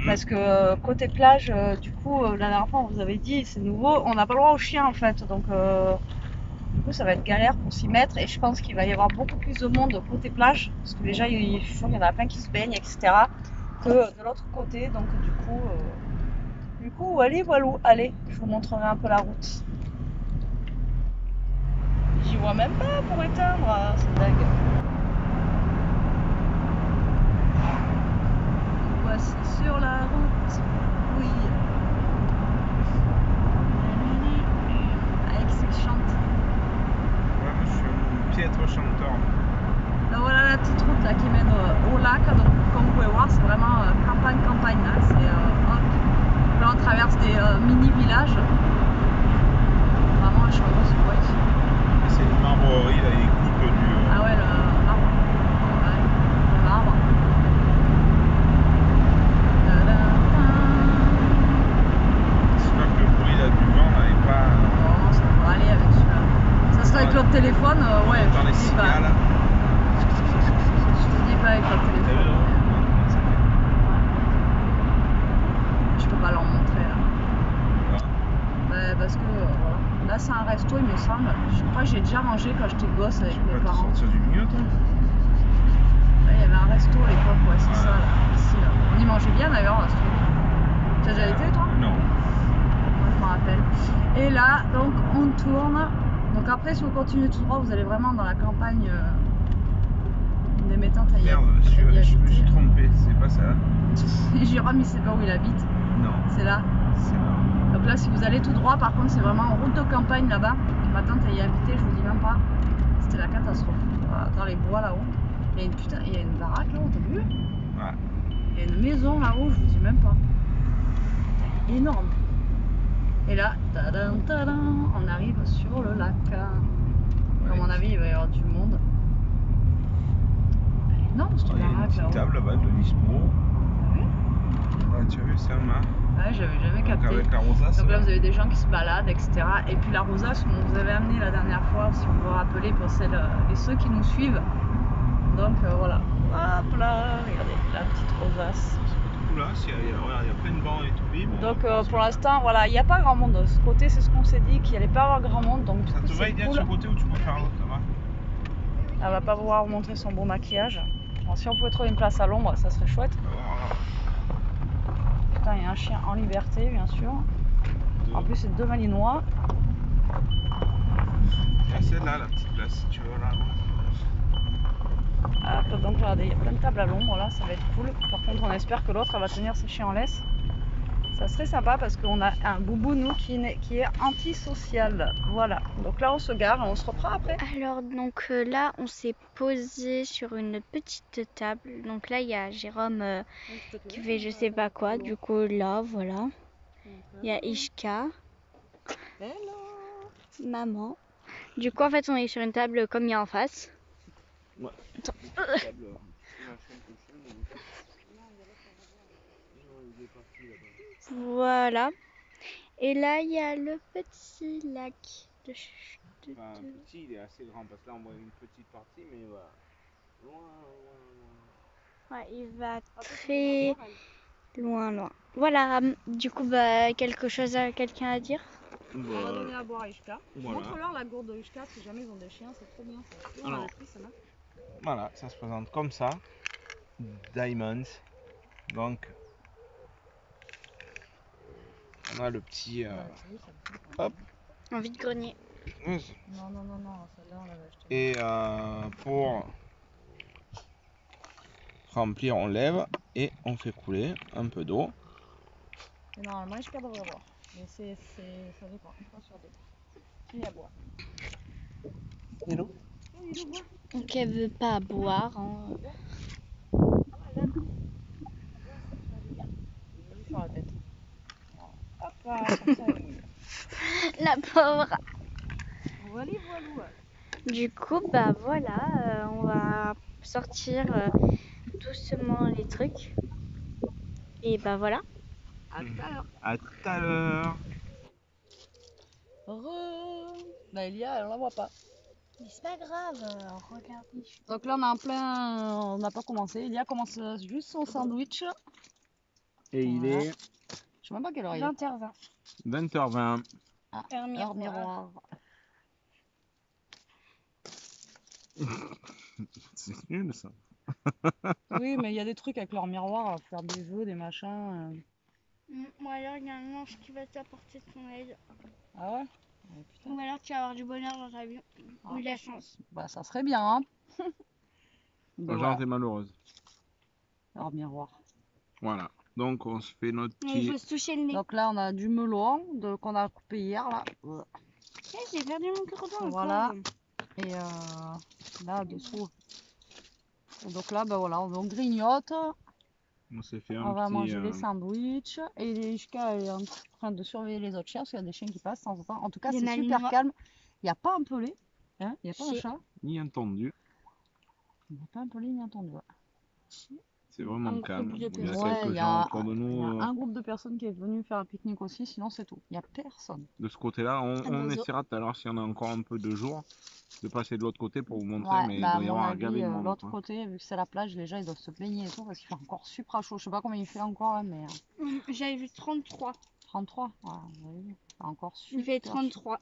Parce que côté plage, du coup, la dernière fois, on vous avait dit, c'est nouveau, on n'a pas le droit aux chiens en fait. Donc, du coup, ça va être galère pour s'y mettre. Et je pense qu'il va y avoir beaucoup plus de monde côté plage. Parce que déjà, je suis sûre qu'il y en a plein qui se baignent, etc. Que de l'autre côté. Donc, du coup, allez, voilà. Allez, je vous montrerai un peu la route. J'y vois même pas pour éteindre, c'est dingue. Voici sur la route, oui. Alex il chante. Ouais, moi je suis un piètre chanteur. Ben voilà la petite route là, qui mène au lac. Donc comme vous pouvez voir, c'est vraiment campagne. Hein. C'est hop. Là on traverse des mini-villages. Vraiment, je suis heureuse de voir ici. C'est une marbrerie, là, les coupes du... Ah ouais, le marbre. Ouais, le marbre. J'espère que le bruit là, du vent là, est pas... Non, ça va aller avec celui-là. Ça serait avec l'autre téléphone, ouais. Dans les Je te dis pas. cigales. Je te dis pas avec l'autre téléphone. Je peux pas leur montrer là. Ouais, parce que voilà. Là c'est un resto il me semble. Je crois que j'ai déjà mangé quand j'étais gosse avec mes Tu vas te parents. sortir du milieu, toi. Là il y avait un resto à l'époque, ouais c'est Ouais. ça là. Ici, là. On y mangeait bien d'ailleurs à ce truc. Tu as déjà été toi? Non. Moi je me rappelle. Et là donc on tourne. Donc après si vous continuez tout droit vous allez vraiment dans la campagne des métantes à y Merde, je me habiter. suis trompé, c'est pas ça. Et Jérôme il sait pas où il habite. Non, C'est là. c'est là. Donc là, si vous allez tout droit, par contre, c'est vraiment en route de campagne là-bas. Ma tante elle y habitait, je vous dis même pas. C'était la catastrophe. Voilà, dans les bois là-haut. Il y a une baraque là-haut, t'as vu? Ouais. Il y a une maison là-haut, je vous dis même pas. Énorme. Et là, tadam, tadam, on arrive sur le lac. À mon avis, il va y avoir du monde. Elle est énorme cette Il y a une baraque petite là-haut. table là-bas de Lismo. T'as vu? Ouais, tu as vu ça, hein? Ouais, j'avais jamais Donc capté. avec la rosace. Donc là, vous avez des gens qui se baladent, etc. Et puis la rosace, on vous avait amené la dernière fois, si vous vous rappelez, pour celles et ceux qui nous suivent. Donc voilà. Hop là, regardez, la petite rosace. Tout là, regarde, il y a plein de bancs et tout. Oui, bon, Donc on va pour se l'instant, voilà, il n'y a pas grand monde. De ce côté, c'est ce qu'on s'est dit, qu'il n'y allait pas avoir grand monde. Donc du Ça coup, te va, c'est Idia, de cool. ce côté ou tu préfères l'autre, ça va? Elle va pas pouvoir vous montrer son beau maquillage. Bon, si on pouvait trouver une place à l'ombre, ça serait chouette. On va voir, Putain, il y a un chien en liberté, bien sûr. En plus, c'est 2 malinois. Il y a celle-là, la petite place, si tu veux, là. Hop, donc regardez, il y a plein de tables à l'ombre, là, ça va être cool. Par contre, on espère que l'autre, elle va tenir ses chiens en laisse. Ça serait sympa parce qu'on a un boubou, nous, qui est antisocial. Voilà, donc là, on se gare et on se reprend après. Alors donc là on s'est posé sur une petite table. Donc là il y a Jérôme qui fait je sais pas quoi. Du coup là voilà. Il y a Ishka, Hello. maman. Du coup en fait on est sur une table comme il y a en face. Ouais. Attends. Voilà. Et là il y a le petit lac. Enfin, petit, il est assez grand parce que là on voit une petite partie, mais voilà. Loin. Ouais, il va très loin. Voilà, du coup, bah, quelque chose à quelqu'un à dire? On va donner à boire à Ishka. Voilà. Montre-leur la gourde de Ishka si jamais ils ont des chiens, c'est trop bien ça. On Alors. a pris celle-là. Voilà, ça se présente comme ça. Diamonds. Donc, on a le petit. Hop. En vide-grenier. Non, celle-là on l'avait achetée. Et pour remplir, on lève et on fait couler un peu d'eau. Et normalement, Ishka devrait boire. Mais ça dépend, pas sur deux. Il à boire. Hello. Donc, elle veut pas boire. Hein. Sur la tête. Hop là, comme ça, elle est mouillée. La pauvre. Voilà, voilà. Du coup, bah voilà, on va sortir doucement les trucs. Et bah voilà. À tout à l'heure. À tout à l'heure. Bah, Elia, elle, on la voit pas. Mais c'est pas grave, regardez. Donc là, on est en plein. On n'a pas commencé. Elia commence juste son sandwich. Et il Voilà. est Je sais même pas quelle heure il est. 20h20. 20h20. Ah, Heure heure miroir. miroir. C'est nul ça. Oui, mais il y a des trucs avec leur miroir, faire des jeux, des machins. Ou alors il y a un ange qui va t'apporter son aide. Ah ouais? Oh, putain. Ou alors tu vas avoir du bonheur dans ta vie. Ou de la chance. Bah, ça serait bien, hein. Genre, Voilà. t'es malheureuse. Leur miroir. Voilà. Donc, on se fait notre Mais il petit. faut se toucher le nez. Donc là, on a du melon qu'on a coupé hier, là. J'ai perdu mon cordon. Voilà. Et là, dessous, Et donc là, ben voilà, on grignote, On s'est fait on un va petit. manger les sandwichs. Et Ishka est en train de surveiller les autres chiens, parce qu'il y a des chiens qui passent de temps en temps. En tout cas, Les c'est super Malinois. calme. Il n'y a pas un pelé, hein, il n'y a pas un Si. chat. Ni entendu. Il n'y a pas un pelé ni entendu. Ouais. C'est vraiment Un calme. groupe de Il y a personnes. quelques il y gens a, autour de il y a nous. un groupe de personnes qui est venu faire un pique-nique aussi, sinon c'est tout. Il n'y a personne. De ce côté-là, Pas on d'oiseaux. essaiera tout à l'heure, s'il y en a encore un peu de jour, de passer de l'autre côté pour vous montrer, Ouais, mais bah il à doit y mon avoir un avis, gavé de monde, l'autre quoi. côté, vu que c'est la plage, les gens ils doivent se baigner et tout parce qu'il fait encore super chaud. Je sais pas combien il fait encore, hein, mais J'avais vu 33. 33. Voilà, vous voyez, c'est encore super Il fait chaud. 33.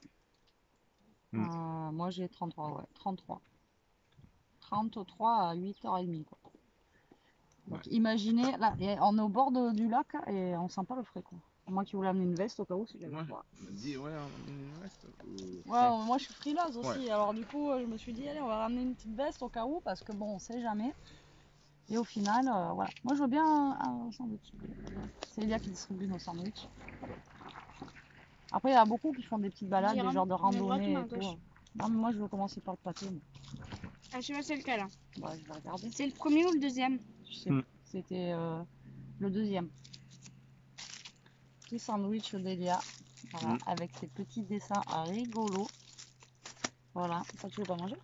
Moi j'ai 33, ouais, 33. 33 à 8h30 quoi. Donc Ouais. imaginez, là, on est au bord du lac et on sent pas le frais quoi. Moi qui voulais amener une veste au cas où si j'avais Ouais, froid. on m'a dit, ouais, on a une veste. Ouais, moi je suis frileuse aussi, Ouais. alors du coup je me suis dit allez on va ramener une petite veste au cas où parce que bon on sait jamais. Et au final, voilà. Moi je veux bien un sandwich. C'est Elia qui distribue nos sandwichs. Après il y en a beaucoup qui font des petites balades, des Jérôme, genres de main droite ou randonnées main et tout. gauche? Non mais moi je veux commencer par le pâté. Moi. Ah, je sais pas c'est lequel. Hein. Ouais, je vais regarder. C'est le premier ou le deuxième? Je sais, c'était le deuxième. Petit sandwich d'Elia. Voilà, avec ses petits dessins rigolos. Voilà, ça tu veux pas manger?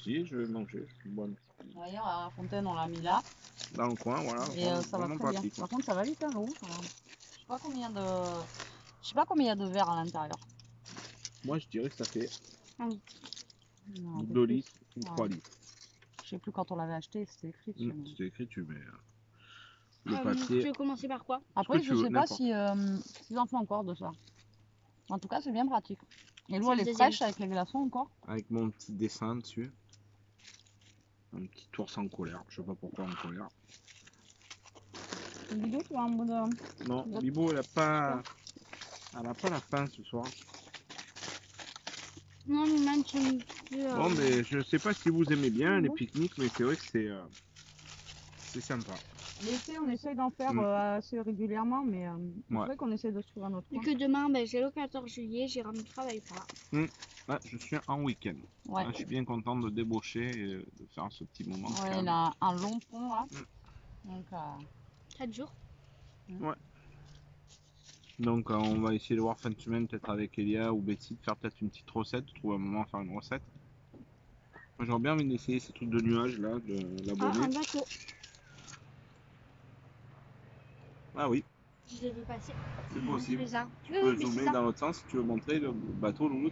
Si, je vais manger. Bon. Vous voyez, la fontaine on l'a mis là. Dans le coin, voilà. Et ça va vraiment très bien. pratique. Par contre ça va vite hein, l'eau. Je sais pas combien de... Je sais pas combien il y a de verre à l'intérieur. Moi, je dirais que ça fait Non, un peu 2 plus. litres ou 3 Ouais. litres. Je sais plus quand on l'avait acheté, c'était écrit dessus. mais- C'était écrit, tu mets le Tu papier. veux commencer par quoi? Après, tu je veux, sais pas n'importe. s'ils en font encore de ça. En tout cas, c'est bien pratique. Et l'eau, C'est elle le est deuxième. fraîche avec les glaçons encore. Avec mon petit dessin dessus. Un petit ours en colère. Je sais pas pourquoi en colère. Une vidéo, tu vois, en mode. Non, Vous êtes- Bibo, elle a pas la faim ce soir. Non, mais même tu me dis, Bon, mais je sais pas si vous aimez bien les bon. pique-niques, mais c'est vrai que c'est sympa. L'été, on essaye d'en faire assez régulièrement, mais c'est Ouais. vrai qu'on essaie de se trouver un autre Et coin. que demain, ben, c'est le 14 juillet, Jérôme ne travaille pas. Là, je suis en week-end. Ouais. Là, je suis bien content de débaucher et de faire ce petit moment de Ouais, calme. il a un long pont là. Donc, 4 jours. Donc, on va essayer de voir fin de semaine, peut-être avec Elia ou Betty, de faire peut-être une petite recette, de trouver un moment à faire une recette. Moi, j'aurais bien envie d'essayer ces trucs de nuages là, de Ah, l'abonné. un bateau. Ah oui, Je l'ai vu passer. c'est possible. C'est ça. Tu peux zoomer dans l'autre sens si tu veux montrer le bateau, Loulou.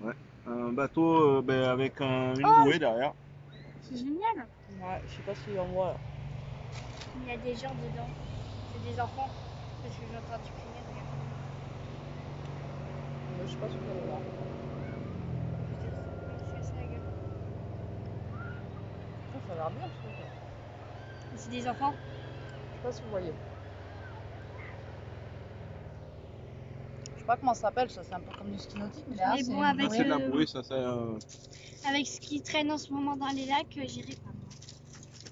Ouais. Un bateau avec une bouée derrière. C'est génial. ouais, je sais pas si on voit. Il y a des gens dedans. C'est des enfants. Parce que j'entends du crier, regarde. Je sais pas si on peut le voir. Peut-être. Oui, c'est ça, la gueule. Ça a l'air bien ce truc. C'est des enfants. Je sais pas si vous voyez. Je sais pas comment ça s'appelle, ça c'est un peu comme du ski nautique, mais là Mais c'est bon, une avec C'est de la le- bouée, ça. Avec ce qui traîne en ce moment dans les lacs, j'irai pas.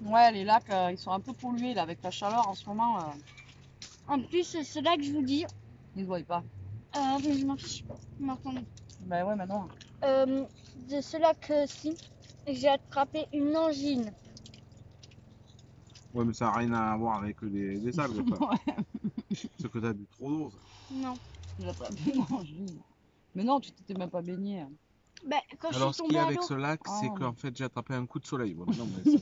Moi. Ouais, les lacs ils sont un peu pollués là avec la chaleur en ce moment. En plus, ce lac, je vous dis, Ils ne voient pas. mais je m'en fiche. Vous m'entendez. Ben ouais, mais non. De ce lac-ci, j'ai attrapé une angine. Ouais, mais ça n'a rien à voir avec des algues. Quoi. Ouais. C'est que t'as bu trop d'eau. ça. Non. Il a pas non, mais non, tu t'étais même pas baigné. Bah, quand Alors, je ce suis qu'il y tombée a à avec l'eau, ce lac, c'est Ah. qu'en fait, j'ai attrapé un coup de soleil. Ouais, mais non, mais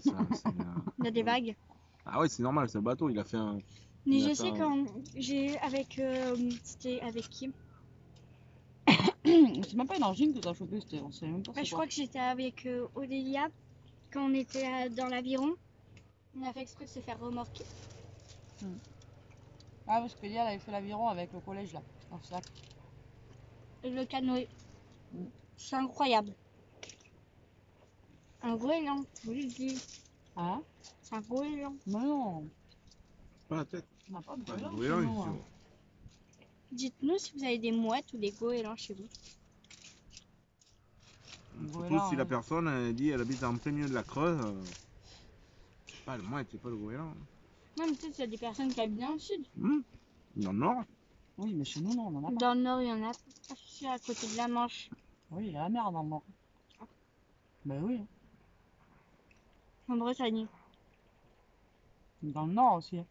il y a des vagues. Ah ouais, c'est normal, c'est un bateau. Il a fait un. Mais Il a je fait sais un- quand j'ai avec c'était avec qui? C'est même pas une angine que t'as chopé, on sait même pas Bah, c'est je quoi. crois que j'étais avec Odélia quand on était dans l'aviron. On a fait exprès de se faire remorquer. Ah, parce que Lia, elle avait fait l'aviron avec le collège là, dans ce lac. Le canoë. Mm. C'est incroyable. Un goéland, je vous le dis. Hein? C'est un goéland. Mais non, Pas la tête. on n'a pas de Pas goéland de chez goéland nous, ici. hein. Dites-nous si vous avez des mouettes ou des goélands chez vous. Surtout Goéland, si la hein. personne elle dit elle habite en plein milieu de la Creuse. Je sais pas, le mouette, c'est pas le goéland. Non, mais peut-être qu'il y a des personnes qui habitent dans le sud. Dans le nord. Oui, mais chez nous, non, on en a pas. Dans le nord, il y en a. Je suis à côté de la Manche. Oui, il y a la mer dans le nord. Ben oui. En Bretagne. Dans le nord aussi.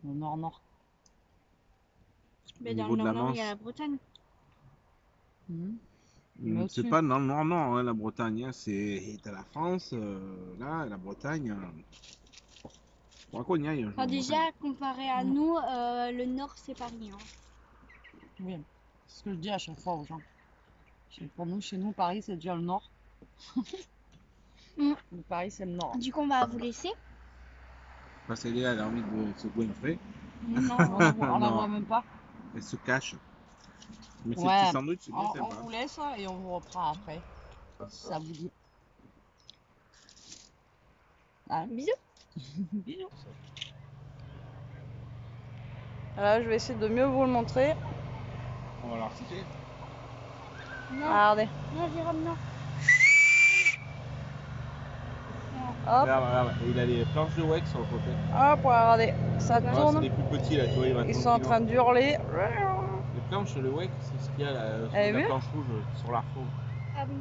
Le nord-nord. Mais Au dans niveau le de la Nord-Nord, il y a Manche. la Bretagne. Mhm. C'est Au-dessus. pas dans le nord, hein, la Bretagne. Hein, t'as la France, là, la Bretagne. Faudra qu'on y aille un jour Enfin, en déjà, Bretagne. comparé à Mm. nous, le Nord, c'est Paris. Hein. Oui, c'est ce que je dis à chaque fois aux gens. Pour nous, chez nous, Paris, c'est déjà le nord. Mm. Mais Paris, c'est le nord. Du coup, on va vous laisser. Parce qu'elle elle a envie de se goinfrer. Non. On la voit Non, même pas. elle se cache. Mais ces Ouais, petits sandwichs, c'est bien on sympa. vous laisse et on vous reprend après. Si ça vous dit. Allez. Bisous. Bisous. Là, je vais essayer de mieux vous le montrer. On va la reciter. Non, Regardez. non, Jérôme, non. Hop, Regarde, il a les planches de wax sur le côté. hop, regardez. Ça Ouais, c'est tourne. les plus petits là, tu vois, il va Ils sont en train d'hurler. Les planches, le wax, c'est ce qu'il y a là, Avez la vu planche rouge sur l'arceau. Ah oui.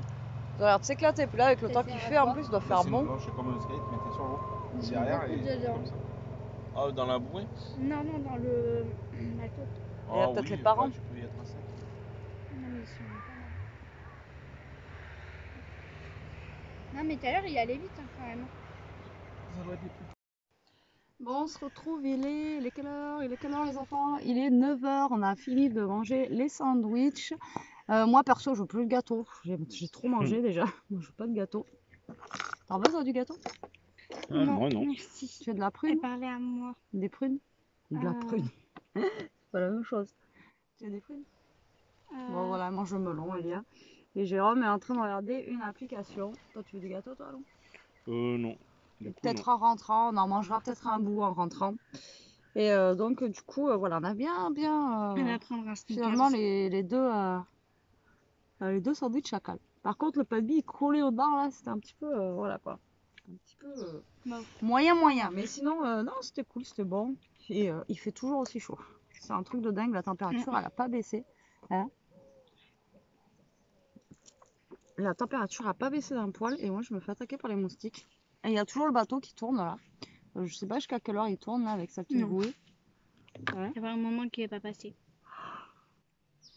Ça a l'air de s'éclater. Puis là, avec le Ça temps sert qu'il à fait, en quoi plus, il doit Bah, faire c'est bon. une planche comme un skate, mais t'es sur l'eau. Ils sont Derrière beaucoup et dedans. comme ça. Ah, dans la bouée. Non, non, dans le bateau. Il y a peut-être les parents. Tu peux y être assis. Non, mais ils sont pas mal. Non, mais tout à l'heure, il allait vite hein, quand même. Ça doit être les plus. Bon, on se retrouve, il est quelle heure? Il est quelle heure les enfants? Il est 9h, on a fini de manger les sandwichs. Moi perso, je veux plus le gâteau. J'ai trop mangé déjà. Moi, je veux pas de gâteau. T'en veux ça du gâteau? Ah, moi non. Merci. Tu veux de la Elle prune? parlait à moi. Des prunes? De la Euh. prune. C'est pas la même chose. Tu veux des prunes? Bon voilà, mange le melon, Elia. Et Jérôme est en train de regarder une application. Toi, tu veux des gâteaux, toi, non? Non. Du coup, Peut-être non. en rentrant, on en mangera peut-être un bout en rentrant. Et donc, du coup, voilà, on a bien, Elle va prendre un sneakers. finalement les deux sandwichs chacun. Par contre, le pain de mie collé au bar, là, c'était un petit peu, voilà quoi. Un petit peu moyen. Mais sinon, non, c'était cool, c'était bon. Et il fait toujours aussi chaud. C'est un truc de dingue, la température, elle a pas baissé. Hein? La température a pas baissé d'un poil et moi, je me fais attaquer par les moustiques. Et il y a toujours le bateau qui tourne là. Je sais pas jusqu'à quelle heure il tourne là avec sa petite Non. bouée. Ouais. Il y a pas un moment qui n'est pas passé.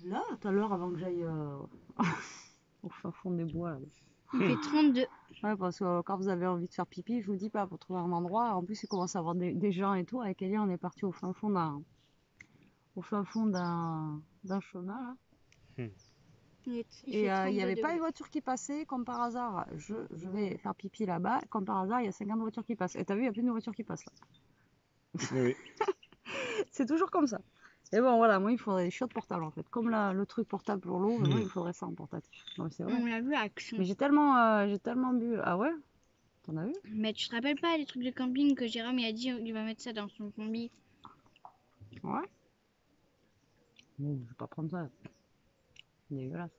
Là, tout à l'heure, avant que j'aille au fin fond des bois. Là. Il fait 32. Ouais, parce que quand vous avez envie de faire pipi, je vous dis pas, pour trouver un endroit. En plus, il commence à y avoir des gens et tout. Avec Elia, on est parti au fin fond d'un chemin là. Il Et il fait n'y avait 32 pas une degrés. voiture qui passait, comme par hasard. Je vais faire pipi là-bas, comme par hasard, il y a 50 voitures qui passent. Et t'as vu, il n'y a plus de voitures qui passent là. Oui. C'est toujours comme ça. Et bon, voilà, moi, il faudrait des chiottes portables en fait. Comme le truc portable pour l'eau, mais moi, il me faudrait ça en portatif. Non, mais c'est vrai. On l'a vu à Action. Mais j'ai tellement bu. Ah ouais? T'en as vu? Mais tu te rappelles pas les trucs de camping que Jérôme il a dit il va mettre ça dans son combi? Ouais. Bon, je vais pas prendre ça. C'est dégueulasse.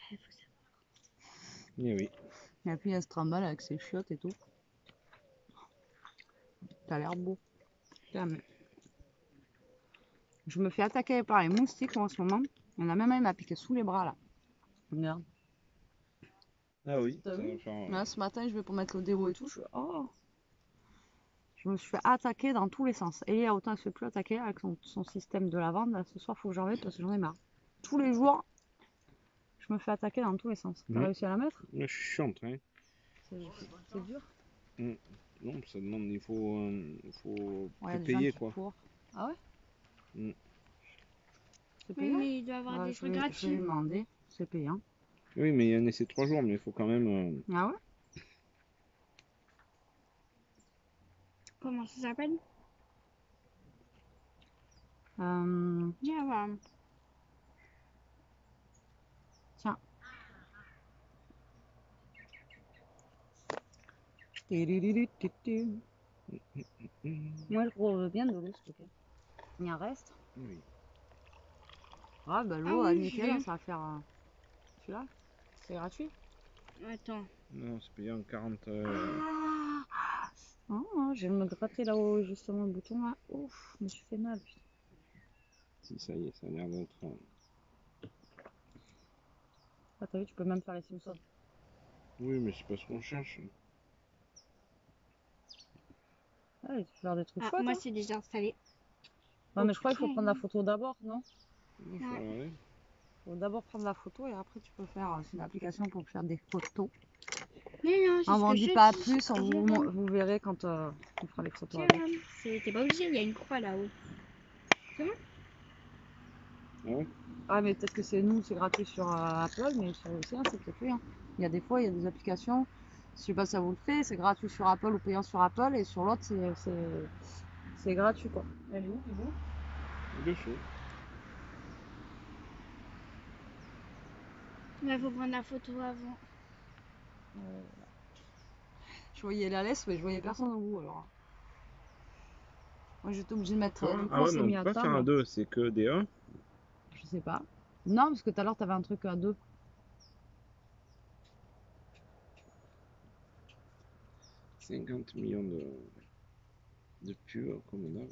Faut savoir. Oui. Et puis, il y a ce trimballe avec ses chiottes et tout. T'as l'air beau. Putain, mais... Je me fais attaquer par les moustiques en ce moment. Il y en a même un qui m'a piqué sous les bras là. Regarde. Ah oui. T'as Ça vu? va faire, Là, ce matin, je vais pour mettre le déo et tout. Oh! Je me suis fait attaquer dans tous les sens. Et autant elle se fait plus attaquer avec son système de lavande. Là, ce soir, faut que j'en mette parce que j'en ai marre. Tous les jours, je me fais attaquer dans tous les sens. T'as réussi à la mettre? Je suis chiant, hein. C'est dur. Non, ça demande, il faut Ouais, y a des payer gens qui quoi. courent. Ah ouais? Mm. C'est Oui, payant? mais il doit avoir Ouais, des je trucs vais lui gratuits. demander. C'est payant. Oui, mais il y a un essai de 3 jours, mais il faut quand même. Ah ouais? Comment ça s'appelle? Tiens. Moi, je trouve bien de l'eau, s'il te plaît. Il en reste? Oui. Ah, bah l'eau, oui, nickel, je ça va faire. Celui-là? C'est gratuit? Attends. Non, c'est payant 40. Ah! Oh, je vais me gratter là-haut, justement, le bouton là. Ouf, je me suis fait mal, putain. Si, ça y est, ça a l'air d'être. Ah, t'as vu, tu peux même faire les Simpsons. Oui, mais c'est pas ce qu'on cherche. Ouais, tu peux faire des trucs Ah, chouettes. moi, Hein. c'est déjà installé. Ouais, mais je crois qu'il faut prendre la photo d'abord, non? Il faut regarder. Faut d'abord prendre la photo et après tu peux faire. C'est une application pour faire des photos. Mais non, c'est On ce m'en que dit je pas dis. plus, Jérôme, vous verrez quand on fera les photos avec. Jérôme, t'es pas obligé, il y a une croix là-haut. Ouais. Ah, mais peut-être que c'est nous, c'est gratuit sur Apple, mais sur le sien, c'est peut-être payant. Il y a des fois, il y a des applications, je sais pas si ça vous le fait, c'est gratuit sur Apple ou payant sur Apple, et sur l'autre, c'est gratuit quoi. Elle est où, du coup? Dessous. Il faut prendre la photo avant. Je voyais la laisse, mais je voyais personne au bout alors. Moi j'étais obligée de mettre. Du coup, Ah on ouais, s'est mais on mis peut à pas faire un table. 2, c'est que des 1. Je sais pas. Non, parce que tout à l'heure t'avais un truc à deux. 50 millions de pubs comme d'hab.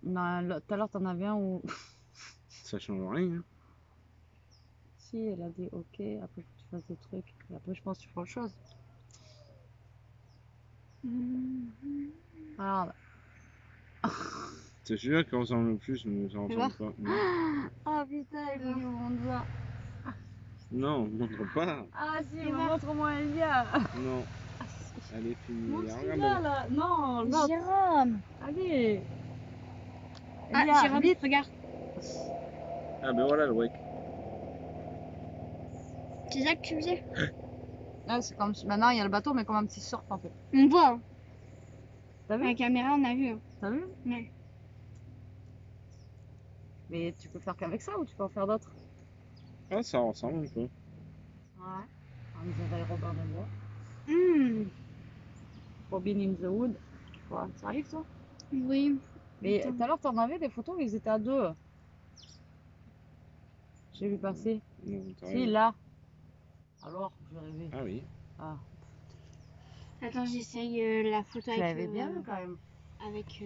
Non, tout à l'heure t'en avais un où. Ça change rien. Hein. Si, elle a dit ok, après faut que tu fasses des trucs. Et après, je pense que tu feras autre chose. Alors. C'est celui-là qui ressemble le plus, mais ça Tu ressemble pas. Non, Ah putain, il faut qu'il me montre ça. non, montre pas. Ah si, Tu vois. montre-moi Elia. Non, elle est finie. Montre Regarde celui-là là. Non, l'autre. Jérôme. Allez. Ah, Elia, Jérôme, vite. regarde. Ah ben voilà le wake. C'est ça que tu faisais? Ah, c'est comme maintenant il y a le bateau, mais comme un petit surf en fait. On voit. Hein. T'as vu? La caméra, on a vu. Hein. T'as vu? Ouais. Mais tu peux faire qu'avec ça ou tu peux en faire d'autres? Ah, ça ressemble un peu. Ouais. On dirait Robin des Bois. Robin in the Wood. Ouais, ça arrive ça? Oui. Mais Attends. tout à l'heure t'en avais des photos où ils étaient à deux. J'ai vu passer. Non, t'as Si, raison. là. Alors, j'ai rêvé. Ah oui. Ah. Attends, j'essaye la photo Tu avec. l'avais bien vu quand même. Avec.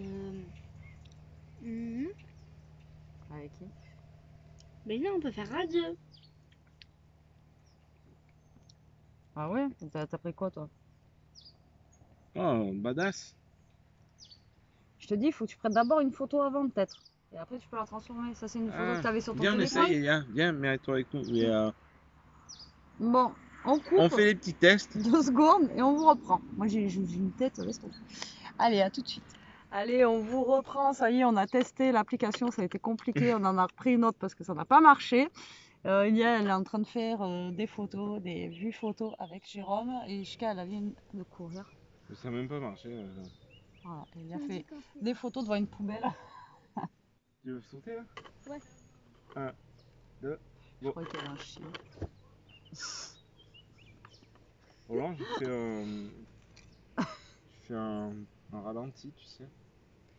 Avec qui? Mais non, on peut faire à deux. Ah ouais? T'as pris quoi toi? Oh, badass. Je te dis, il faut que tu prennes d'abord une photo avant peut-être. Et après tu peux la transformer. Ça c'est une photo Ah, que t'avais sur ton viens, on téléphone. essaye, viens, mets-toi avec nous. Mais, Bon, on coupe. on fait les petits tests. 2 secondes et on vous reprend. Moi j'ai une tête, laisse tomber. Allez, à tout de suite. Allez, on vous reprend. Ça y est, on a testé l'application, ça a été compliqué. On en a repris une autre parce que ça n'a pas marché. Ilia, elle est en train de faire des photos, des vues photos avec Jérôme. Et Ishka, elle vient de courir. Ça n'a même pas marché. Voilà, et il a fait des photos devant une poubelle. Tu veux sauter là? Ouais. 1, 2. Je crois qu'elle a un chien. Roland, je fais un ralenti, tu sais.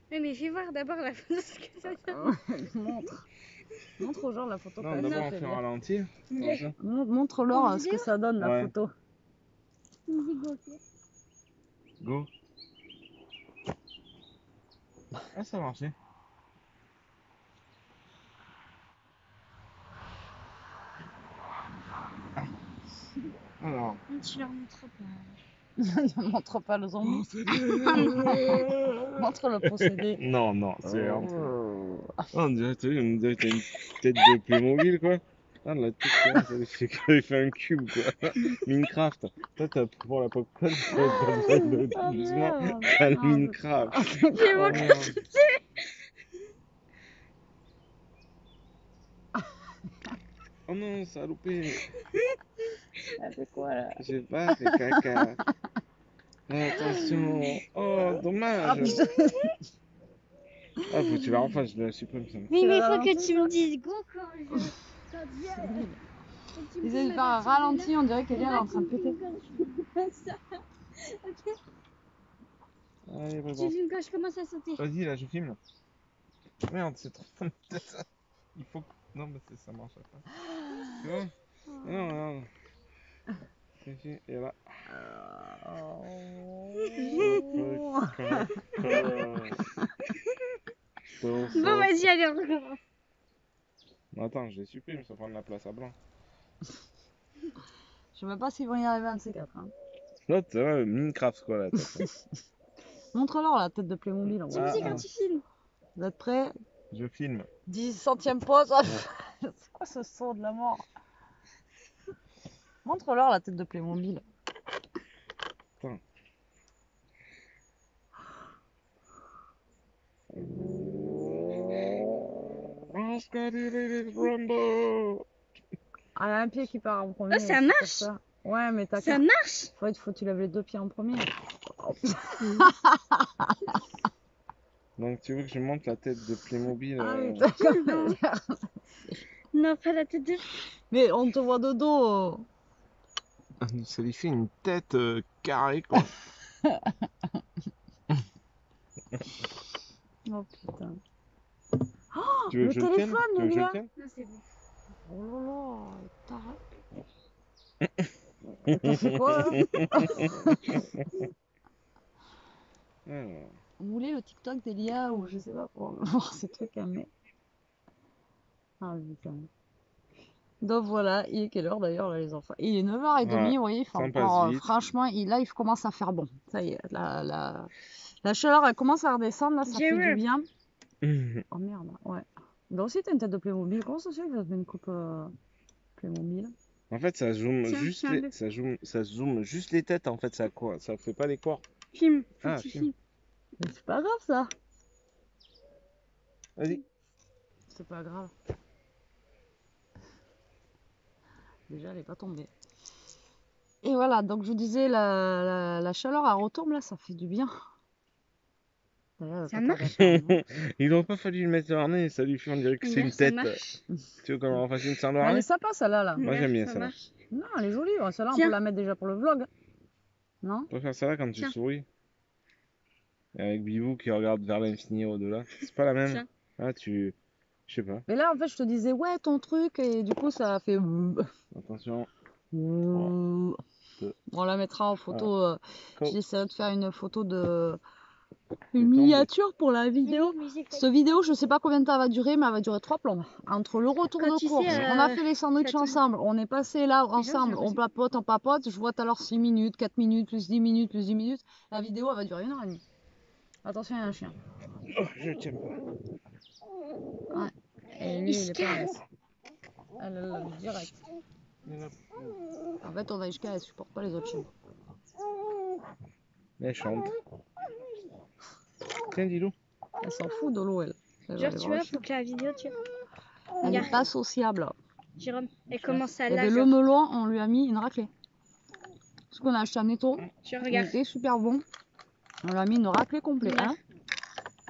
Mais fais voir d'abord la photo ce que ça donne. Montre aux gens la photo. Non, d'abord on fait un ralenti. Comme ça. Montre-leur ce que ça donne la Ouais. photo. Go. Ah, ça a marché. Alors. Tu leur montres pas. Ne montre pas le zombie. Montre le possédé. Non, c'est Oh. on dirait que t'as une tête de Playmobil quoi. Ah, la tête, il fait un cube quoi. Minecraft. Toi, t'as pour la popcorn, t'as besoin de doucement. T'as le Minecraft. Oh, non. Oh non, ça a loupé. Elle fait quoi là? Je sais pas, fait caca. Attention. Oh, dommage. Ah, faut que tu la refasses, je la supprime ça. Oui, mais il faut que tu me dises go quand Ils essaient de faire un ralenti, on dirait qu'elle est en train de péter. Allez, Tu vas-y. filmes quand je commence à sauter. Vas-y, là, je filme. Merde, c'est trop. Il faut que. Non, mais ça marche pas. Tu vois? Non. Et là. Bon, vas-y, allez, on recommence. Attends, je les supprime, ça prend de la place à blanc. Je sais même pas s'ils vont y arriver un de ces quatre. Hein. Là, tu vois, Minecraft quoi là. Montre-leur la tête de Playmobil. Tu me dis quand tu filmes. Vous êtes prêts? Je filme. 10 centièmes pause. C'est quoi ce son de la mort? Montre-leur la tête de Playmobil. Attends. Ah, il y a un pied qui part en premier. Oh, ça c'est pour marche. ça. Ouais, mais t'as Ça marche. faut que tu lèves les 2 pieds en premier. Donc tu veux que je monte la tête de Playmobil Ah oui, Non. Non, pas la tête de... mais on te voit de dos. Ça lui fait une tête carrée quoi. Oh putain. Tu veux le que je le tienne? téléphone, Tu veux que je le Julia. tienne? Non, c'est bon. Oh là là, t'as fait quoi là? Alors, Vous voulez le TikTok d'Elia ou je sais pas pour voir ces trucs à mettre. Ah putain. Donc voilà, il est quelle heure d'ailleurs là les enfants? Il est 9h30, Ouais, vous voyez, il fait ça encore, passe vite. franchement, là il commence à faire bon. Ça y est, la chaleur elle commence à redescendre, là ça J'ai fait du eu. bien. Oh merde, ouais. Bah aussi t'as une tête de Playmobil, comment ça se fait que ça te fait une coupe Playmobil? En fait, ça zoome Tiens, juste tiens, les... le- ça zoome juste les têtes en fait, ça quoi? Ça fait pas les corps. Filme. Faut Ah, que tu filme. filmes. Mais c'est pas grave ça. Vas-y. C'est pas grave. Déjà elle est pas tombée. Et voilà, donc je vous disais, la chaleur elle retombe là, ça fait du bien. D'ailleurs, Ça papa va marche. faire un- Il aurait pas fallu le mettre le harnais, ça lui fait on dirait que c'est Regarde, une ça tête. marche. Tu veux qu'on en fasse une sans le Elle harnais? est sympa celle-là là. Moi, j'aime bien Ça celle-là. marche. Non, elle est jolie. Ouais, celle-là on Tiens. peut la mettre déjà pour le vlog. Non? On peut faire ça là quand tu Tiens. souris. Et avec Bibou qui regarde vers l'infini et au-delà. C'est pas la même. Tiens. Ah, tu. Je sais pas. Mais là en fait je te disais ouais ton truc et du coup ça a fait. Attention. On deux. la mettra en photo. Go. J'essaierai de faire une photo de. Une Une miniature pour la vidéo. Musique. Cette vidéo, je sais pas combien de temps elle va durer, mais elle va durer 3 plombes. Entre le retour Quand de tu course, sais, on a fait les sandwichs ça tourne. ensemble, on est passé là ensemble, j'ai on papote, je vois tout à l'heure 6 minutes, 4 minutes, plus 10 minutes, plus 10 minutes. La vidéo, elle va durer 1h30. Attention, il y a un chien. Oh, je tiens pas. Et lui, il est pas à l'aise. Elle l'a vu direct. Il y en a- En fait, on a Ishka, elle supporte pas les autres chiens. Elle chante. Tiens, dis-le. Elle s'en fout de l'eau, elle. Elle va Genre, aller tu voir le vois, chien. faut que la vidéo, tu vois. Elle Regarde. n'est pas sociable. Jérôme, elle commence à Et là, ben, le genre. melon, on lui a mis une raclée. Parce qu'on a acheté un netto, Tu il regardes. était super bon. On lui a mis une raclée complète. Regarde.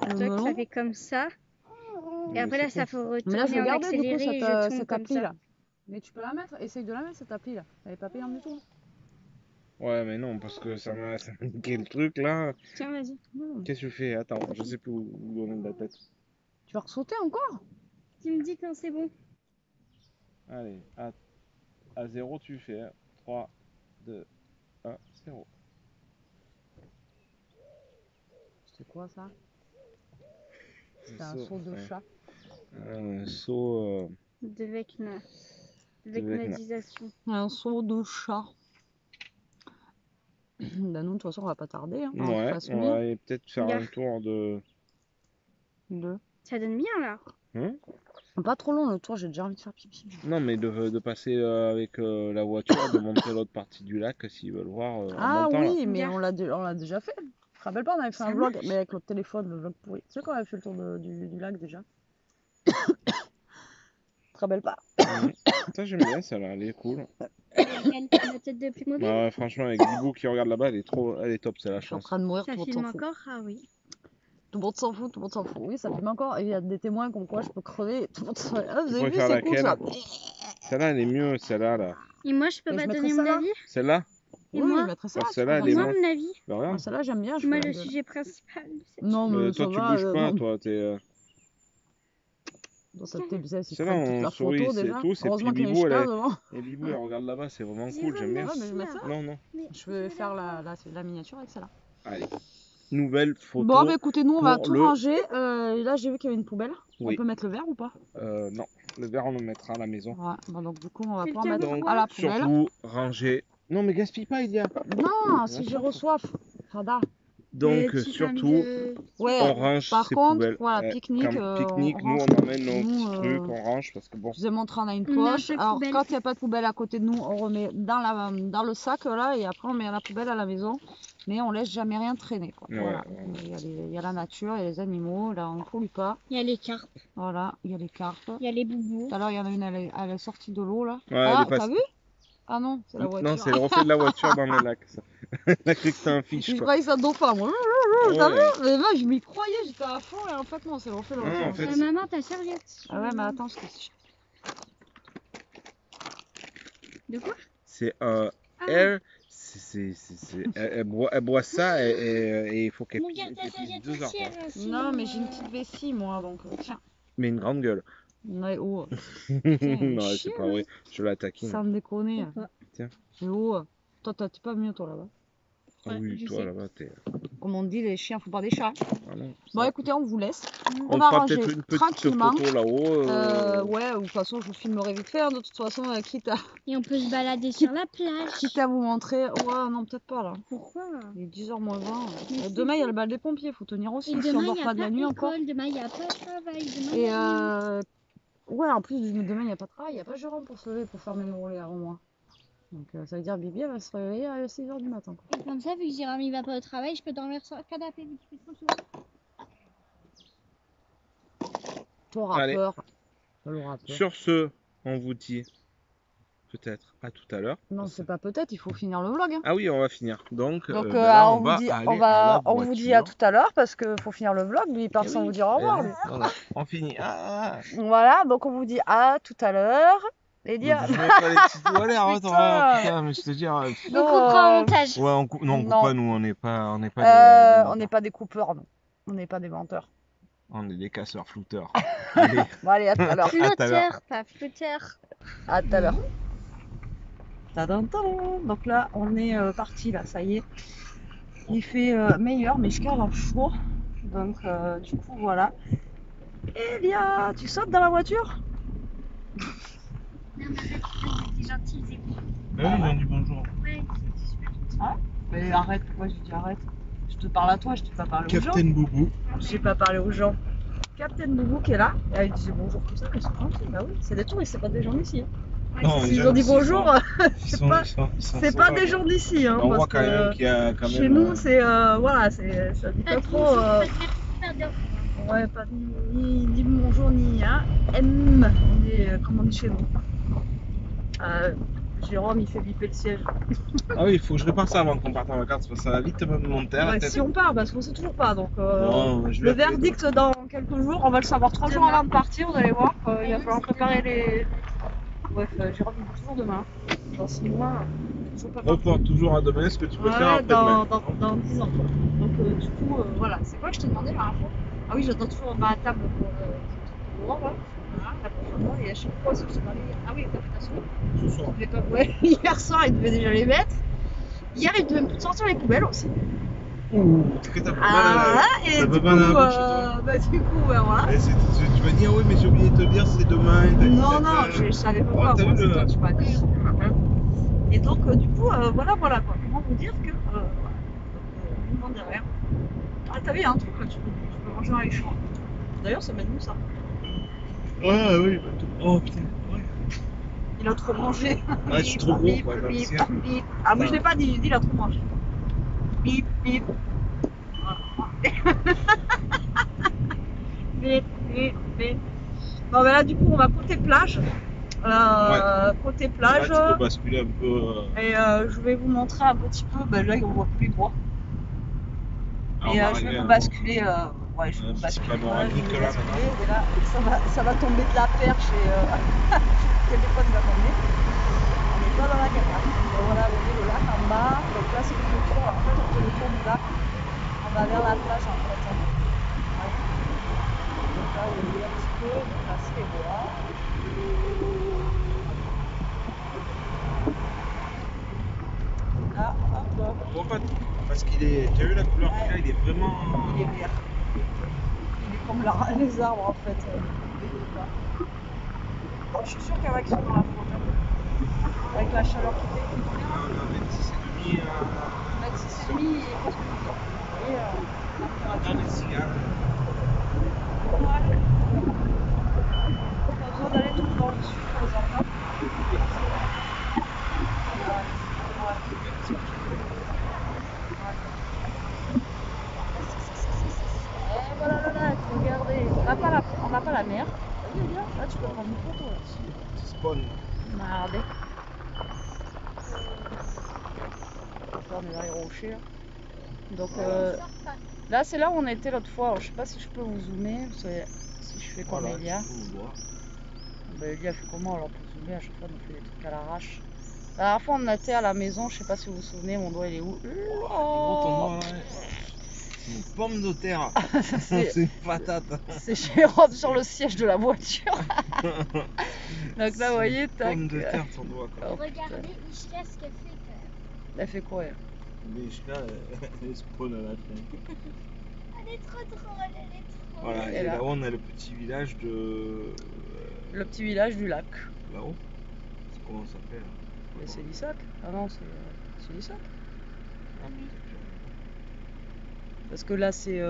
Hein. Le Toi, ça melon. fait comme ça. Et Mais après, c'est là, ça tout. faut Mais là, je retourner vais en garder du coup accéléré et je tourne cette comme appli ça. là. Mais tu peux la mettre, essaye de la mettre cette appli là. Elle est pas payante du tout. Ouais, mais non, parce que ça m'a niqué le truc là. Tiens, vas-y. Qu'est-ce que tu fais? Attends, je sais plus où donner de la tête. Tu vas ressauter encore? Tu me dis quand c'est bon. Allez, à 0, tu fais 3, 2, 1, 0. C'était quoi ça? C'était Un un saut, saut de ouais. chat. Un saut. De Vecna. De Vecna. Vecnadisation. Un saut de chat. Bah nous de toute façon on va pas tarder. Hein. Ouais, Passe on va aller peut-être faire un Regarde. tour de. Deux. Ça donne bien, là. Hein? Pas trop long le tour, j'ai déjà envie de faire pipi. Non, mais de passer avec la voiture, de montrer l'autre partie du lac s'ils veulent voir en Ah montant là. oui, mais Bien. on l'a déjà fait. Tu te rappelles pas, on avait fait Ça un vlog, marche. mais avec l'autre téléphone, le vlog pourri. Tu sais quand on avait fait le tour du lac déjà? Tu te rappelles pas? Ça, j'aime bien, ça là, elle est cool. La tête de Playmobil. Bah ouais, franchement, avec Bibou qui regarde là-bas, elle est top, c'est la Je suis en chance. train de mourir, Ça tout le monde filme s'en fout. encore? Ah oui. Tout le monde s'en fout, tout le monde s'en fout. Oui, ça filme encore. Et il y a des témoins comme quoi je peux crever. Tout le monde s'en fout. Ah, vous Tu avez vu, préfères c'est cool ça. laquelle? Celle-là, elle est mieux, celle-là. Là. Et moi, je peux Et pas je mettrais donner ça mon là. avis? Celle-là? Et Oui, moi je mettrais ça. Bah, tu celle-là, peux elle est faire Moi, moins- mon avis. Bah ça. regarde. Ah, celle-là, j'aime bien. Je Moi, fais le la gueule. sujet principal. de cette Non, mais Toi, ça tu va, bouges pas, non. toi, t'es. Dans cette TBC, ils Celle-là, prennent toute on la sourit, photo c'est déjà. tout, c'est Heureusement puis qu'il y a Bibou, Ishka elle est- devant. Et Bibou, elle regarde là-bas, c'est vraiment Jérôme, cool, j'aime bien. Ouais, mais je vais mettre ça. Non, non. Je vais faire la miniature avec celle-là. Allez. Nouvelle photo. Bon, bah écoutez, nous on va pour tout le- ranger. Là, j'ai vu qu'il y avait une poubelle. Oui. On peut mettre le verre ou pas? Non, le verre, on le mettra à la maison. Ouais, bon, donc du coup, on va C'est le pouvoir mettre tableau. Donc, à la poubelle. surtout, ranger. Non, mais gaspille pas, il y a. Non, si j'ai reçois. Fada. Donc Le petit surtout, Ouais, on range par ses contre, poubelles. voilà, pique-nique, Pique-nique, on nous range. on emmène nos Nous, petits trucs, on range parce que bon. Je vous ai montré, on a une On a un poche. sac Alors, poubelle. quand il n'y a pas de poubelle à côté de nous, on remet dans le sac là, et après on met la poubelle à la maison. Mais on laisse jamais rien traîner, quoi. Ouais, Voilà. ouais. Il y a la nature, il y a les animaux, là on ne pollue pas. Il y a les carpes, Voilà, il y a les carpes. il y a les boubous. Tout à l'heure, il y en a une, elle est sortie de l'eau là. Ouais, elle Ah, est pas- t'as vu? Ah non, c'est la voiture. Non, c'est le reflet de la voiture dans le lac. Ça. Elle a cru que c'était un fiche Je quoi. croyais que ça dauphin, moi. Ouais. T'as vu? Mais là, je m'y croyais, j'étais à fond, et en fait, non, c'est le reflet de la Non, voiture. en fait, Maman, ta serviette. Ah ouais, mais attends, je te De quoi? C'est Ah. elle, elle boit ça et il faut qu'elle Mon garde ta pisse serviette 2 heures. entière. Non, mais j'ai une petite vessie, moi, donc tiens. Mais une grande gueule. Ouais, oh. Non, chien, c'est pas vrai. Je la taquine. Sans me déconner. Tiens. Mais oh, toi, t'es pas mieux, toi, là-bas. Ah Ouais, oui, je toi sais. là-bas, t'es. Comme on dit, les chiens font pas des chats. Ah non, Bon, ça- écoutez, on vous laisse. on va fera ranger peut-être une petite tranquillement. photo là-haut. Ouais, ou de toute façon, je vous filmerai vite fait. Hein, de toute façon, quitte Et on peut se balader sur la plage. à vous montrer. Ouais, non, peut-être pas, là. Pourquoi? Il est 10h moins 20. Mais Demain, il y a c'est le bal des pompiers. Faut tenir aussi. Et Si on demain, il dort n'y a pas de la nuit encore. école, demain, il n'y a pas de travail. Demain, il Et y a rien. ouais, en plus, demain, il n'y a pas de travail. Il n'y a pas Jérôme pour se lever pour faire mes relais avant moi. Donc, ça veut dire Bibi, elle va se réveiller à 6h du matin, quoi. Et comme ça, vu que Jérôme il va pas au travail, je peux dormir sur le canapé vu qu'il fait trop chaud. T'auras Allez. peur. Elle aura peur. Sur ce, on vous dit peut-être à tout à l'heure. Non, c'est pas peut-être, il faut finir le vlog. Hein. Ah oui, on va finir. Donc, Donc, là, on vous dit, aller à la on vous dit à voiture. tout à l'heure parce qu'il faut finir le vlog. Lui, il part Eh sans oui. vous dire au revoir. Eh Lui. voilà, on finit. Voilà, donc on vous dit à tout à l'heure. Et dire. Je mets pas les petits doigts à l'air, attends, Putain. putain, mais je te dis. On coupera au montage. Ouais, on coupe, non, on coupe Non. pas, nous, on n'est pas on des n'est pas des coupeurs, non. On n'est pas des menteurs. on est des casseurs flouteurs. Allez, Bon, allez, à tout à l'heure. À tout à l'heure. Flotteur, pas flotteur. À tout à l'heure. Tadam, tadam. Donc là, on est parti, là, ça y est. Il fait meilleur, mais je garde chaud. Donc, du coup, voilà. Elia, tu sautes dans la voiture? Non, mais c'est gentil, c'est bon. Ah oui, ils ont dit bonjour. Ouais, c'est super gentil. Mais arrête, pourquoi je dis arrête? Je te parle à toi, je t'ai pas parlé aux gens. Captain Boubou. J'ai pas parlé aux gens. Captain Boubou qui est là, et elle disait bonjour comme ça, mais c'est tranquille, bah oui, c'est des touristes, c'est pas des gens d'ici. Ouais, Non, c'est S'ils déjà, ont dit ils sont- bonjour, Ils sont- pas- ils sont c'est pas des gens d'ici. Hein, On parce voit quand que même qu'il y a quand même. chez nous, c'est voilà, c'est ça dit pas trop. super bien. Ouais, pas ni dit bonjour ni hein, M. On dit comme on dit chez nous. Jérôme, il fait biper le siège. Ah oui, il faut que je répare ça avant qu'on parte en vacances parce que ça va vite me monter à la Ouais, tête. si on part, parce qu'on sait toujours pas. Donc, Non, je le vais appeler. verdict dans quelques jours, on va le savoir 3 jours avant de partir, vous allez voir. Il va falloir préparer les. Bref, Jérôme, il dit toujours demain. Dans 6 mois, toujours pas parti. Reporte toujours à demain ce que tu peux faire Ouais, après demain. dans 10 ans. Quoi. Donc, du coup, voilà. C'est quoi que je te demandais la dernière fois? Ah oui, j'attends toujours ma table pour le là. Voilà, la prochaine fois. Et à chaque fois, je te parlais. Ah oui, l'invitation. Ce soir. Ouais, hier soir, il devait déjà les mettre. Hier, il devait me sortir les poubelles aussi. Ouh, t'es que t'as pas mal à Ah, la. et ça du peut coup, pas aller à la bouche, toi. bah, du coup, voilà. Et tu vas dire, oui, mais j'ai oublié de te dire, c'est demain. et t'as dit, Non, t'as non, fait- je savais pas Oh, quoi. t'as Moi, vu c'est le- toi, tu m'as dit. Hein. Et donc, du coup, voilà quoi. Comment vous dire que. Voilà. Donc, ne me demandez rien. Ah, t'as vu, il y a un truc là, tu peux manger dans les champs. D'ailleurs, ça m'aide nous ça. Ouais, oui. bah, Oh putain. Ouais. Il a trop mangé. Ouais, je suis trop gros. Bip, Ouais, bah, bip, c'est- bip. Ah, moi je l'ai pas dit, il dit il a trop mangé. Bip, bip. Voilà. Bip, bip, bip. Bon, ben là, du coup, on va côté plage. Côté plage. Là, tu peux basculer un peu. Et je vais vous montrer un petit peu. Ben là, on voit plus les bois. Alors, Et on va je vais arriver vous à- basculer. Ouais, je vais Un vous petit basculer. panoramique, Ouais, je vais vous là, basculer. Et là, ça va tomber de la perche et le téléphone va tomber. On n'est pas dans la cata. Donc voilà, vous voyez le lac en bas. Donc là, c'est le tour. En fait, on fait le tour du lac. On va vers la plage en fait. Ouais. Donc là, vous voyez un petit peu. Donc là, c'est les bois. Là, hop, hop. On voit pas tout. Parce qu'il est. Tu as vu la couleur qu'il a, il est vraiment. Il est vert. Il est comme les arbres en fait. Bon, je suis sûre qu'avec ça dans la photo, avec la chaleur qui fait, il est bien. 26,5. 26,5 et presque 12 ans. Dans les cigales. Ouais. Pas besoin d'aller tout dans le sud pour les enfants. Et voilà le lac, regardez. On n'a pas la mer. Vas-y, viens, là tu peux prendre une photo là. Spawn. Regardez. Là on est dans les rochers. Là. Donc là c'est là où on était l'autre fois. Alors, je sais pas si je peux vous zoomer. Parce que si je fais comme Elia. Ben, Elia fait comment alors pour zoomer à chaque fois on fait des trucs à l'arrache. La dernière fois on était à la maison, je sais pas si vous vous souvenez, mon doigt il est où? Oh, c'est une pomme de terre. C'est une patate. C'est Jérôme sur le siège de la voiture. Donc là vous voyez, tac. Pomme de terre ton doigt. Oh, Regardez Ishka ce qu'elle fait quand même. Elle fait quoi elle? Ishka, elle spawn à la fin. Elle est trop drôle, elle est trop. Voilà, et là-haut on a le petit village de. Le petit village du lac. Là-haut. C'est comment ça s'appelle? Mais c'est Lissac. Ah non, c'est Lissac. Ah oui. Parce que là c'est.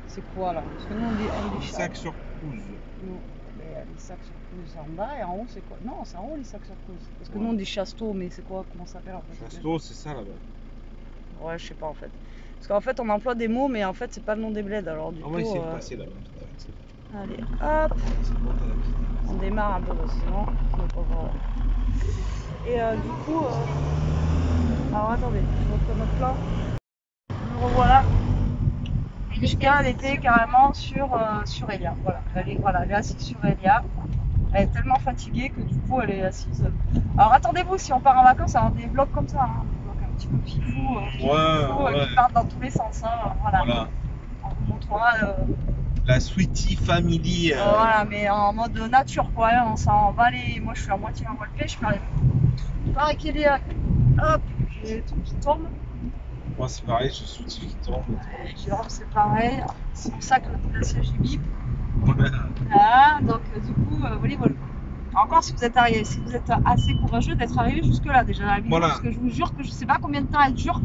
C'est quoi là? Parce que nous on dit Lissac sur Couze. Non, mais Lissac sur Couze c'est en bas et en haut c'est quoi? Non, c'est en haut Lissac sur Couze. Parce que Ouais. nous on dit Chasteau, mais c'est quoi? Comment ça s'appelle en fait? Chasteau, c'est ça là-bas. Ouais, je sais pas en fait. Parce qu'en fait on emploie des mots, mais en fait c'est pas le nom des bleds. Alors du On coup. va essayer de passer là-bas. Allez, hop, on démarre un peu sinon on va pas voir. Et du coup, alors attendez, je reprends notre plan. Nous revoilà. Ishka, elle était carrément sur Elia. Voilà, elle est assise sur Elia. Elle est tellement fatiguée que du coup elle est assise. Alors attendez-vous, si on part en vacances, alors des vlogs comme ça, hein, des vlogs un petit peu fifou, qui partent dans tous les sens. Hein, voilà. On vous montrera. La Sweetie Family. Voilà, mais en mode nature quoi, hein, on s'en va aller. Moi je suis à moitié en voile de pêche, il paraît qu'il est. Hop, j'ai le truc qui tombe. Moi c'est pareil, je suis qui tombe. Et Jérôme c'est pareil, c'est pour ça que le siège il bip. Voilà. Voilà, donc du coup, voilà. Encore si vous êtes assez courageux d'être arrivé jusque là déjà la vidéo, Voilà. parce que je vous jure que je sais pas combien de temps elle dure,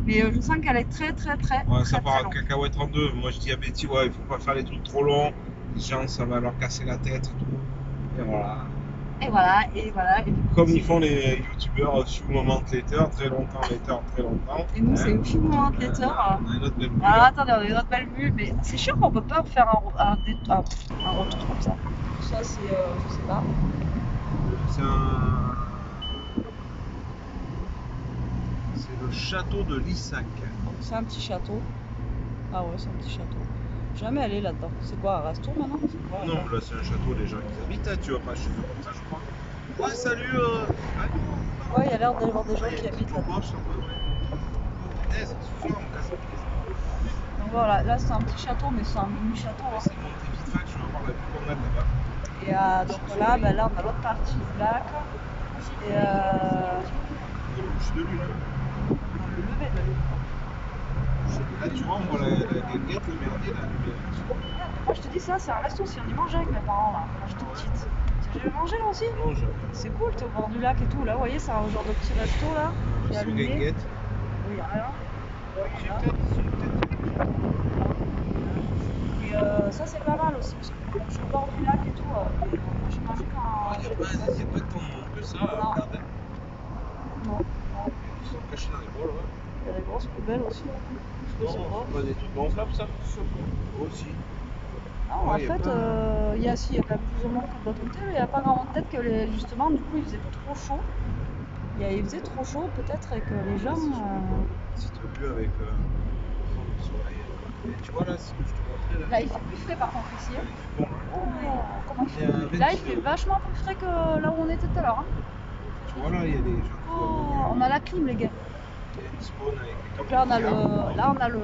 mais je sens qu'elle est très Ouais, très, ça part très en cacahuète en deux. Moi je dis à Betty, ouais, il faut pas faire les trucs trop longs. Les gens, ça va leur casser la tête et tout. Et voilà. Et voilà. Et du coup, Comme ils font les youtubeurs few moment later, très longtemps later, très longtemps. Et nous c'est few moment later. On a une autre belle bulle. Alors attendez, on a une autre belle vue, mais c'est sûr qu'on peut pas faire un retour comme ça. Ça c'est, je sais pas. C'est le château de Lissac. C'est un petit château. Ah ouais, c'est un petit château. Jamais allé là-dedans. C'est quoi, un resto maintenant? C'est quoi, Non, là c'est un château, les gens qui habitent, hein, tu vas pas chez eux comme ça, je crois. Ouais, salut. Ouais, il y a l'air d'y avoir des gens qui habitent là-dedans. Donc voilà, là c'est un petit château, mais c'est un mini château. Hein. C'est monté vite fait, je vais voir la vue qu'on a là-bas. Et donc là, là on a l'autre partie du lac. Et Le coucher de lune. le lever de lune. Là, tu vois, on voit la guinguette, le merdier, là. Moi je te dis ça, c'est un resto aussi, on y mangeait avec mes parents là, quand j'étais petite. Tu as jamais mangé là aussi? Non, jamais. C'est cool, t'es au bord du lac et tout. Là, vous voyez, c'est un genre de petit resto là. Qui est C'est une allumé. guinguette. Oui, y a rien. J'ai Voilà. peut-être. Et ça c'est pas mal aussi, parce que comme je suis au bord du lac et tout, j'ai mangé quand. Il n'y a pas tant de monde que ça, regardez. Non. Ils sont cachés dans les bols, ouais. Il y a des grosses poubelles aussi. Non, c'est pas des trucs gonflables, ça. Aussi. Non, en fait, il y a quand même plus de monde que de l'autre côté, mais il n'y a pas grand monde. Peut-être que justement, du coup, il faisait trop chaud. Il faisait trop chaud, peut-être, et que les gens. Si tu veux avec le soleil. Et tu vois là, ce que je te montrais là. Là, il fait plus frais par contre ici. Hein. Bon, Comment il y a un Là, il fait vachement plus frais que là où on était tout à l'heure. Hein. tu vois là, il y a des gens. Oh, on a la clim, les gars. Il y a une spawn avec des Donc là, on a le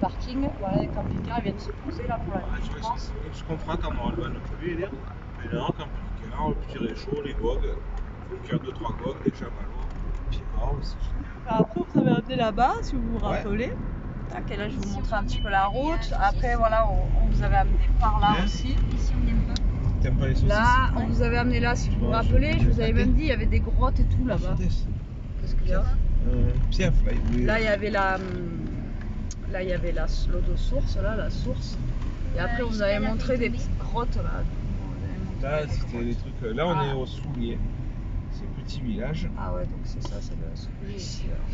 parking. Voilà, les camping-cars ils viennent se poser là pour la nuit. tu vois, c'est ce qu'on fera quand on aura le van prévu, Elia. Mais là, camping-car, le petit réchaud, les gogues. Il faut qu'il y a 2-3 gogues, des chamallows. Puis waouh, c'est génial. Après, vous avez amené là-bas, si vous vous rappelez. Tac, et là, je vais vous montrer un petit peu la route. Après, voilà, on vous avait amené par là aussi. Ici on n'aime pas. T'aimes pas les saucisses? Là, on vous avait amené là, si vous vous rappelez. Je vous avais même dit, il y avait des grottes et tout là-bas. Qu'est-ce qu'il y a? Piaf, là, il voulait... Là, il y avait l'eau de source, là, la source. Et après, vous avez montré des petites grottes, là. Là, c'était les trucs... Là, on est au Soulier. C'est un petit village. Ah ouais, donc c'est ça, c'est le soulier ici. Alors.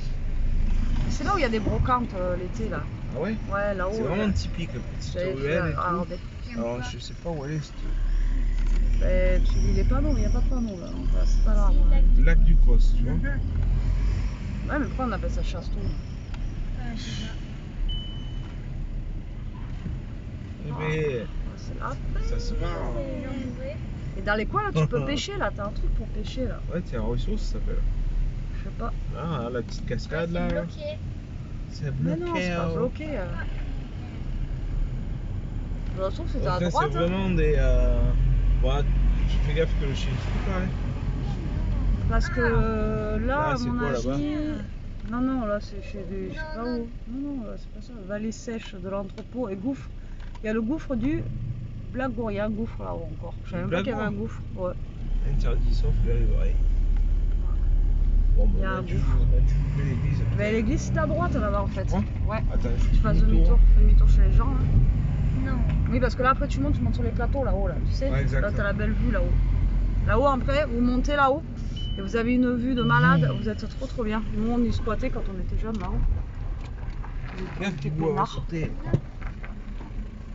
C'est là où il y a des brocantes l'été, là. Ah ouais? Ouais, là-haut. C'est vraiment typique, la petite J'avais fait ruelle et tout. regarder. Alors, je sais pas où elle est. Ben, tu lis les panneaux, il n'y a pas de panneaux, là. Donc, c'est pas grave. Le lac du Cos, tu vois. Ouais, mais pourquoi on appelle ça Chasteau? Je sais pas. Eh ben, C'est là. ça se marre. Et dans les coins, là, tu peux pêcher, là. T'as un truc pour pêcher, là. Ouais, tiens, un ruisseau, ça s'appelle. Je sais pas. Ah, la petite cascade, là. C'est Mais bloqué. non, c'est pas hein. bloqué. Je trouve que c'était à Après, droite. c'est Hein. vraiment des... Ouais, tu fais gaffe que le chien ne pas, hein. Parce que là, Ah, à c'est mon quoi, là-bas avis. Non, non, là, c'est chez des. Je sais pas où. Non, non, là, c'est pas ça. Vallée sèche de l'entrepôt et gouffre. Il y a le gouffre du Blagour. Il y a un gouffre là-haut encore. Je savais même pas qu'il y avait un gouffre. Ouais. Interdit sauf les oreilles. Bon, Il y bah, a un on a dû gouffre. couper l'église. Mais l'église, c'est à droite là-bas en fait. Ouais. Ouais. Attends, je Tu fais fasses demi-tour. Fais demi-tour chez les gens. Là. Non. Oui, parce que là, après, tu montes sur les plateaux là-haut. Là, tu sais. Ouais, exact. Là, t'as la belle vue là-haut. Là-haut, après, vous montez là-haut. Et vous avez une vue de malade. Vous êtes trop bien. Nous, on y squattait quand on était jeunes là-haut. Regarde, T'es tu vois, on va peinard. sauter.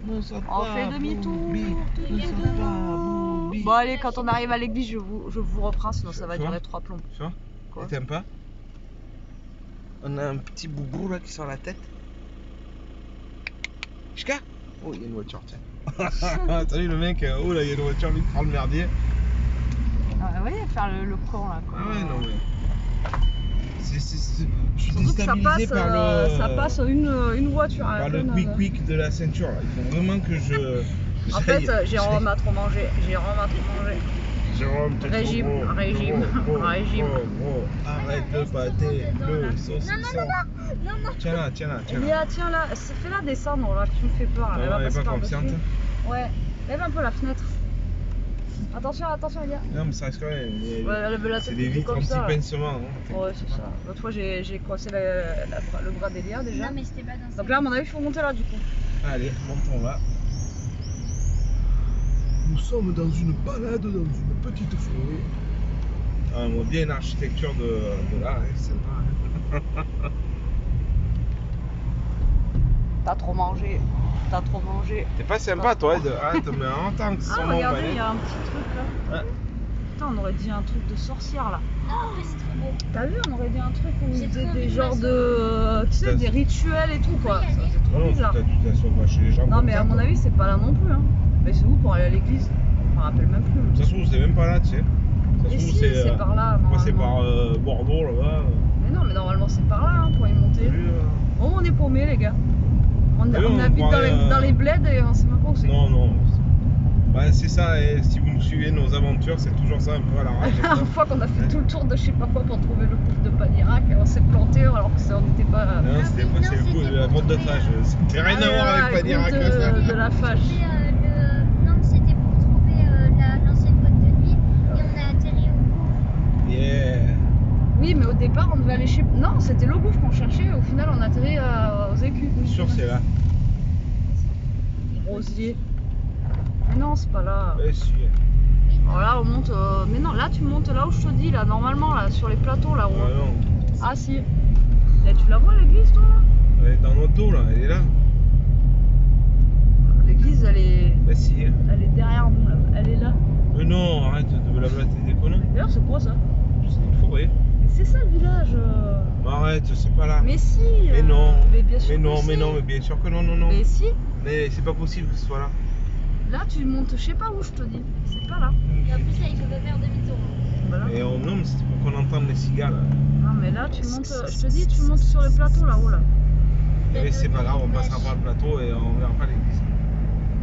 Non, saute On pas, fait demi-tour. Boubi. Ne saute pas, Boubi. Bon allez, quand on arrive à l'église, je vous reprends, sinon ça va Tu vois durer 3 plombs. Tu vois? Quoi? Et t'aimes pas? On a un petit boubou là qui sort la tête. Chika? Oh, il y a une voiture, tiens. T'as vu le mec? Oh là, il y a une voiture, lui, prend le merdier. Ah, vous voyez, faire le con là. Quoi. Ah ouais, non mais. Je suis Surtout que déstabilisé par le. ça passe une voiture à Par le peine, quick de la ceinture. Là. Il faut vraiment que je. En fait, Jérôme a trop mangé. Jérôme a trop mangé. Jérôme, t'es trop Régime, gros, régime, gros, gros, régime. gros. Arrête de pâter le saucisson. Non. Tiens là, tiens là, tiens là. Elia, tiens là, fais-la descendre là, tu me fais peur. Elle va elle est passer pas par-dessus. confiante. Ouais, lève un peu la fenêtre. Attention, Elia. Non, mais ça reste quand même. Ouais, elle lève la C'est tête des vitres comme ça. anti-pincement. Hein. Ouais, c'est ça. L'autre fois, j'ai croisé le bras d'Elia déjà. Non, mais c'était pas dans Donc là, à mon avis, il faut monter là du coup. Allez, montons là. Nous sommes dans une balade dans une petite forêt. Ah, on voit bien l'architecture de là, hein, c'est sympa. T'as trop mangé. T'es pas sympa toi, arrête, mais en tant que Ah, son regardez, nom, il y a un petit truc là. Hein? Putain, on aurait dit un truc de sorcière là. Non, mais c'est trop beau. T'as vu, on aurait dit un truc où J'ai ils faisaient trop des envie de genres m'asseoir. de. Tu sais, des rituels et tout quoi. Oui, Ça, allez. c'est trop Non, bizarre. t'as dû t'asseoir pas chez les gens. Non, comme mais ça, à mon quoi. avis, c'est pas là non plus. Hein. Mais c'est où pour aller à l'église? Je me rappelle même plus. Ça se trouve, c'est même pas là, tu sais. Ça se Et trouve, si, c'est par là. c'est normalement. par Bordeaux là-bas. Mais non, mais normalement, c'est par là hein, pour y monter. T'as vu, Oh, on est paumés, les gars. On Ah oui, on habite croirait, dans les bleds et on sait même pas où c'est. Non, non. Ouais, c'est ça, et si vous nous suivez nos aventures, c'est toujours ça un peu à la rage. La dernière fois qu'on a fait tout le tour de je sais pas quoi pour trouver le gouffre de Panirac, on s'est planté alors que on n'était pas. Non, c'était pas c'est le coup de la grotte de Trage. C'était rien à voir avec Padirac. de la fâche. Non, c'était pour trouver l'ancienne boîte de nuit et on a atterri au gouffre. Yeah. Oui, mais au départ, on devait aller chez. Non, c'était le gouffre qu'on cherchait. Au final, on a atterri aux écus. Je suis sûr que c'est là. Rosier. Mais non, c'est pas là. Ouais, si. Alors là, on monte. Mais non, là, tu montes là où je te dis, là, normalement, là, sur les plateaux, là. Où... Ouais, non. Ah, si. Là, tu la vois, l'église, toi, là? Elle est dans notre dos là, elle est là. L'église, elle est Si. derrière nous, là. Elle est là. Mais non, arrête de me la blater des conneries. D'ailleurs, c'est quoi ça? C'est une forêt. Mais c'est ça le village. Mais arrête, c'est pas là. Mais si. Mais non. Mais bien sûr. Mais non, que mais si. non, mais bien sûr que non, non, non. Mais si. Mais c'est pas possible que ce soit là. Là, tu montes, je sais pas où, je te dis. C'est pas là. Et en plus, là, il faut pas faire demi-tour. Bah là. Et non, mais c'était pour qu'on entende les cigales. Non, mais là, tu montes. Je te dis, tu montes sur les plateaux là-haut, là. Mais c'est pas grave, on passera par le plateau et on verra pas l'église.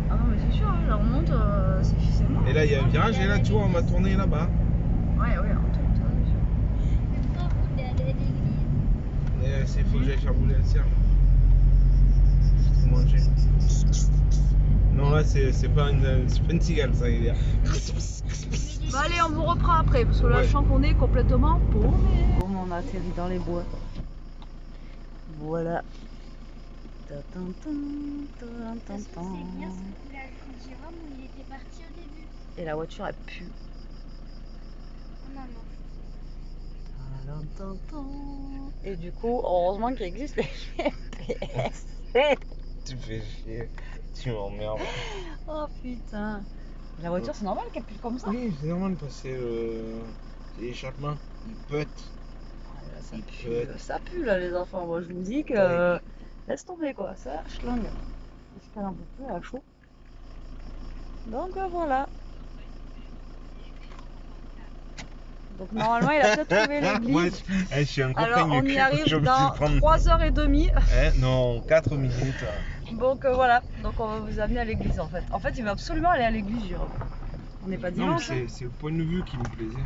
Ah non, mais c'est sûr, hein, là, on monte, c'est mort. Et là, il y a un virage et là, tu vois, on va tourner là-bas. Ouais, ouais, on tourne, bien sûr. Même pas on est allé à l'église. Et c'est faut que j'aille faire bouler le cierge. Pour manger. Non, là, c'est pas une cigale, ça, il y a. Bah allez, on vous reprend après, parce que là, Ouais. je sens qu'on est complètement paumé. Bon, on on a atterri dans les bois. Voilà. Ça, c'est bien ce village de Jérôme où il était parti au début. Et la voiture elle pue. Oh non, non. Et du coup, heureusement qu'il existe les GPS. Tu fais chier. Tu m'emmerdes. Oh putain. La voiture, c'est normal qu'elle pue comme ça. Oui, c'est normal parce que l'échappement, il pète. Ça Il pue, pète. ça pue là les enfants. Moi je vous dis que laisse tomber quoi, ça schlingue. Parce qu'elle en peut plus, elle a chaud. Donc voilà. Donc normalement il a peut-être trouvé l'église. Je suis un Alors compagnon on y arrive je me dans suis prendre- 3h30. non, 4 minutes. Donc voilà, donc on va vous amener à l'église en fait. En fait il va absolument aller à l'église Jérôme. On n'est pas Non, mais dimanche. Hein. c'est le point de vue qui me plaisait.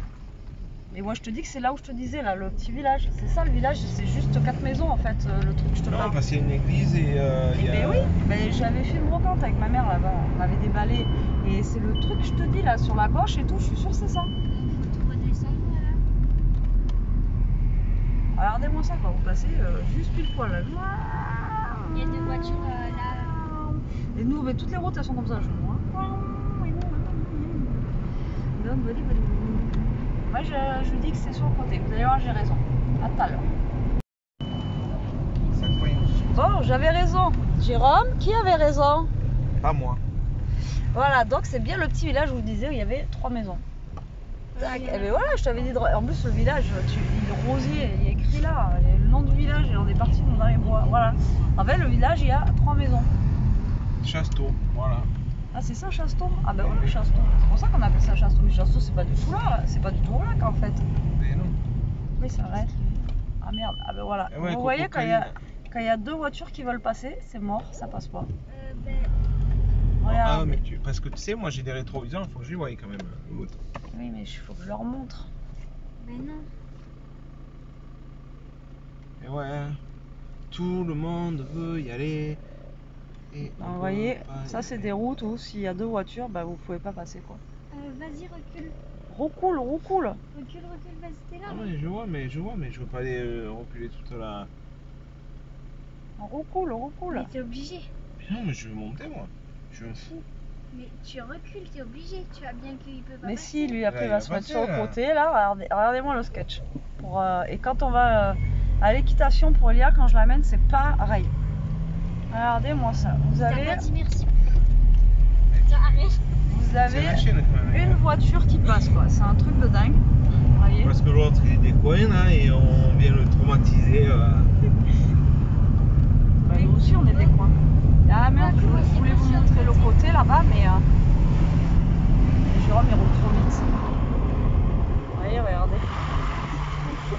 Et moi je te dis que c'est là où je te disais là, le petit village. C'est ça le village, c'est juste 4 maisons en fait, le truc que je te Non, parle. parce qu'il y a une église et il y a... Ben oui, ben j'avais fait une brocante avec ma mère là-bas, on avait déballé. Et c'est le truc que je te dis là, sur la gauche et tout, je suis sûre que c'est ça. Faut redescendre là. Regardez-moi ça quoi, vous passez juste pile poil là. Il y a des voitures là. Et nous, ben, toutes les routes elles sont comme ça chez nous. Hein. Moi je dis que c'est sur le côté, vous allez voir j'ai raison. À tout à l'heure. Ça pointe. Bon, j'avais raison. Jérôme, qui avait raison? Pas moi. Voilà, donc c'est bien le petit village où je vous disais où il y avait 3 maisons. Tac, et ben voilà, je t'avais dit. En plus, le village, il est rosier, il y a écrit là, il y a le nom du village et on est parti dans les bois. Voilà. En fait, le village, il y a 3 maisons. Chasteau, voilà. Ah, c'est ça, Chasteau? Ah, ben voilà, Chasteau. C'est pour ça qu'on appelle ça Chasteau. Mais Chasteau, c'est pas du tout là, c'est pas du tout au lac en fait. Mais non. Oui, c'est vrai. Ah merde, ah ben voilà. Eh ouais, Vous voyez, quand Coco il y a 2 voitures qui veulent passer, c'est mort, ça passe pas. Ben, Regarde. Ah, mais parce que tu sais, moi j'ai des rétroviseurs, il faut que je les voie quand même. Oui, mais il faut que je leur montre. ben non. Et ouais, tout le monde veut y aller. Et Ben, on vous voyez, peut pas ça y c'est aller. des routes où s'il y a 2 voitures, bah vous pouvez pas passer quoi. Vas-y, recule. Roucoule, roucoule. Recule, vas-y, t'es là. Ah ouais, je vois, mais je veux pas aller reculer toute la... Roucoule, roucoule. Mais t'es obligé. Putain, mais je veux monter moi. Je suis un fou. Mais tu recules, t'es obligé. Tu as bien qu'il peut pas Mais passer. si, lui après Là, il il va va se mettre passer, sur le là. côté là, regardez-moi le sketch. Et quand on va à l'équitation pour Elia, quand je l'amène, c'est pareil. Regardez-moi ça. Vous T'as avez, pas dit merci. Tiens, arrête. vous C'est avez la chaîne quand même. une voiture qui passe quoi. C'est un truc de dingue. Vous voyez. Parce que l'autre il est des coins là et on vient le traumatiser. Bah, nous aussi on est des coins. Ah merde, je voulais vous montrer le côté là-bas, mais Jérôme il roule trop vite. Vous voyez, regardez. Vous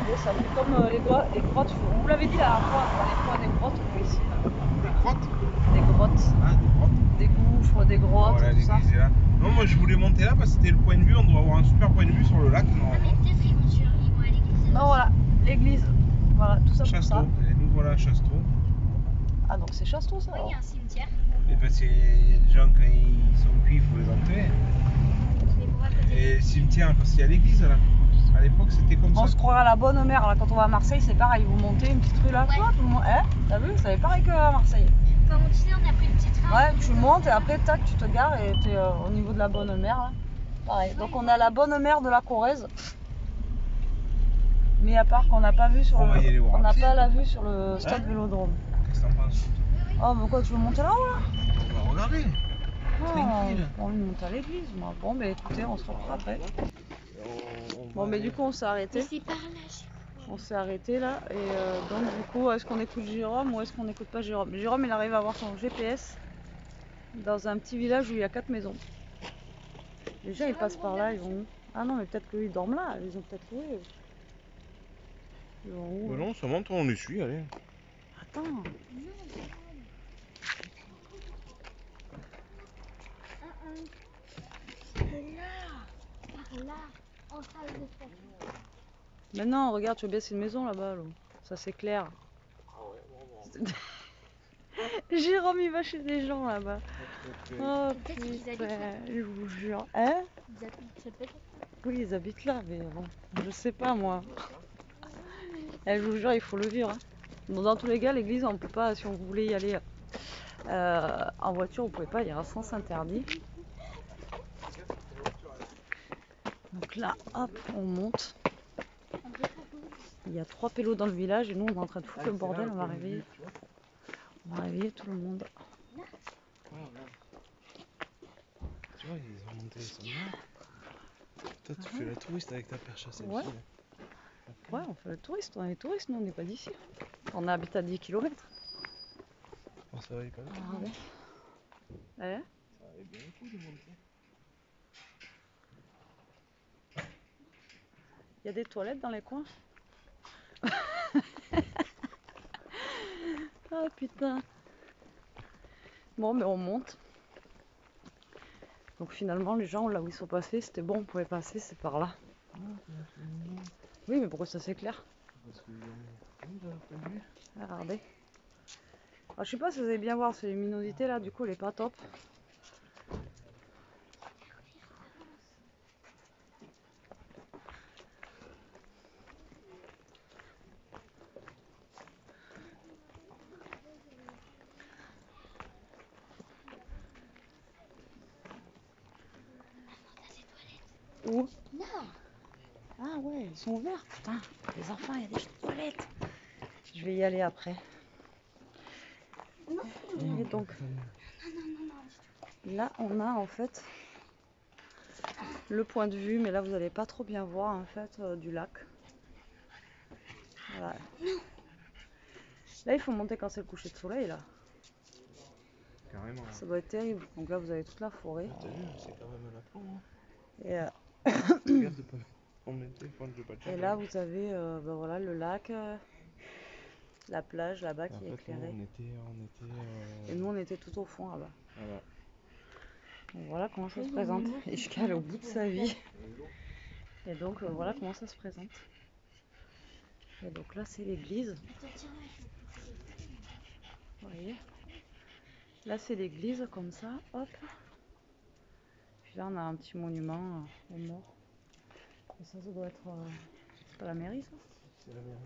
voyez, ça fait comme les grottes. On vous l'avait dit la dernière fois, on va aller voir des grottes nous, ici. Des grottes. Des grottes, Ah, des grottes. des gouffres, des grottes, Voilà, tout ça. l'église est là. Non, moi je voulais monter là parce que c'était le point de vue, on doit avoir un super point de vue sur le lac. Ah, mais peut-être ils vont à l'église. Non, voilà, l'église. Voilà, tout ça pour ça. Chasteau. Et nous voilà, Chasteau. Ah, donc c'est Chasteau ça Oui, alors. il y a un cimetière. Et parce que les gens, quand ils sont cuits, il faut les enterrer. Mais pour à côté. Et le cimetière, parce qu'il y a l'église là. À l'époque, c'était comme On ça. se croirait à la bonne mère là, quand on va à Marseille, c'est pareil. Vous montez une petite rue là, Ouais. toi, tout le monde. T'as vu, c'est pareil qu'à Marseille. Comme tu sais, on a pris le petit train. Ouais, tu montes et après, tac, tu te gares et t'es au niveau de la bonne mère là. Pareil. Donc on a la bonne mère de la Corrèze. Mais à part qu'on n'a pas vu sur On va y aller voir on n'a à pied. pas la vue sur le stade Hein Vélodrome. Qu'est-ce que t'en penses? Oh, mais quoi, tu veux monter là-haut là? On va regarder. Non, Tranquille. j'ai envie de monter à l'église, moi. Bon, bah écoutez, on se reprend après. Bon, mais du coup, on s'est Mais arrêté. c'est par là. On s'est arrêté là. Et donc, du coup, est-ce qu'on écoute Jérôme ou est-ce qu'on n'écoute pas Jérôme? Jérôme, il arrive à avoir son GPS dans un petit village où il y a 4 maisons. Les gens, ils passent par là, ils vont où? Ah non, mais peut-être qu'ils dorment là. Ils ont peut-être loué. Ils vont où? Mais non, ça monte, on les suit, allez. Attends. Par là. En salle de fête. Mais non, regarde, tu vois bien, c'est une maison là-bas. Là. Ça, c'est clair. Jérôme, il va chez des gens là-bas. Oh Peut-être qu'ils habitent putain, là. je vous jure. Hein? Ils habitent peut-être. Oui, ils habitent là, mais bon, je sais pas moi. je vous jure, il faut le vivre. Hein. Bon, dans tous les cas, l'église, on peut pas, si on voulait y aller en voiture, on pouvait pas, il y a un sens interdit. Donc là, hop, on monte. Il y a 3 pélos dans le village et nous, on est en train de foutre le bordel. On va réveiller tout le monde. Tu vois, ils ont monté, ils sont là. Toi, tu fais la touriste avec ta perche à selfie. Ouais. Ouais, on fait le touriste. On est touristes, nous, on n'est pas d'ici. On habite à 10 km. Oh, ça valait pas le coup. Ah, ouais. Ouais. Ça valait bien le coup de monter. Il y a des toilettes dans les coins. Ah putain. Bon, mais on monte. Donc finalement, les gens, là où ils sont passés, c'était bon, on pouvait passer, c'est par là. Oui, mais pourquoi ça s'éclaire? Parce qu'ils ont mis la prévu. Regardez. Alors, je sais pas si vous allez bien voir ces luminosités là, du coup, elle est pas top. Où? Non. Ah ouais, ils sont ouverts, putain. Les enfants, il y a des toilettes. Je vais y aller après. Et donc, là, on a en fait le point de vue, mais là, vous n'allez pas trop bien voir en fait du lac. Voilà. Là, il faut monter quand c'est le coucher de soleil, là. Carrément. Ça doit être terrible. Donc là, vous avez toute la forêt. T'as vu, c'est quand même la plomb. Hein. Et, Regarde de pas en mettre des points de pas de et là, vous avez ben voilà, le lac, la plage là-bas qui est éclairée. On était Et nous, on était tout au fond là-bas. voilà. Donc voilà comment ça se présente. Ishka, elle est au bout de sa vie. Et donc, voilà comment ça se présente. Et donc là, c'est l'église. Vous voyez? Là, c'est l'église, comme ça, hop. Puis là, on a un petit monument aux morts. Et ça doit être... c'est pas la mairie, ça? C'est la mairie.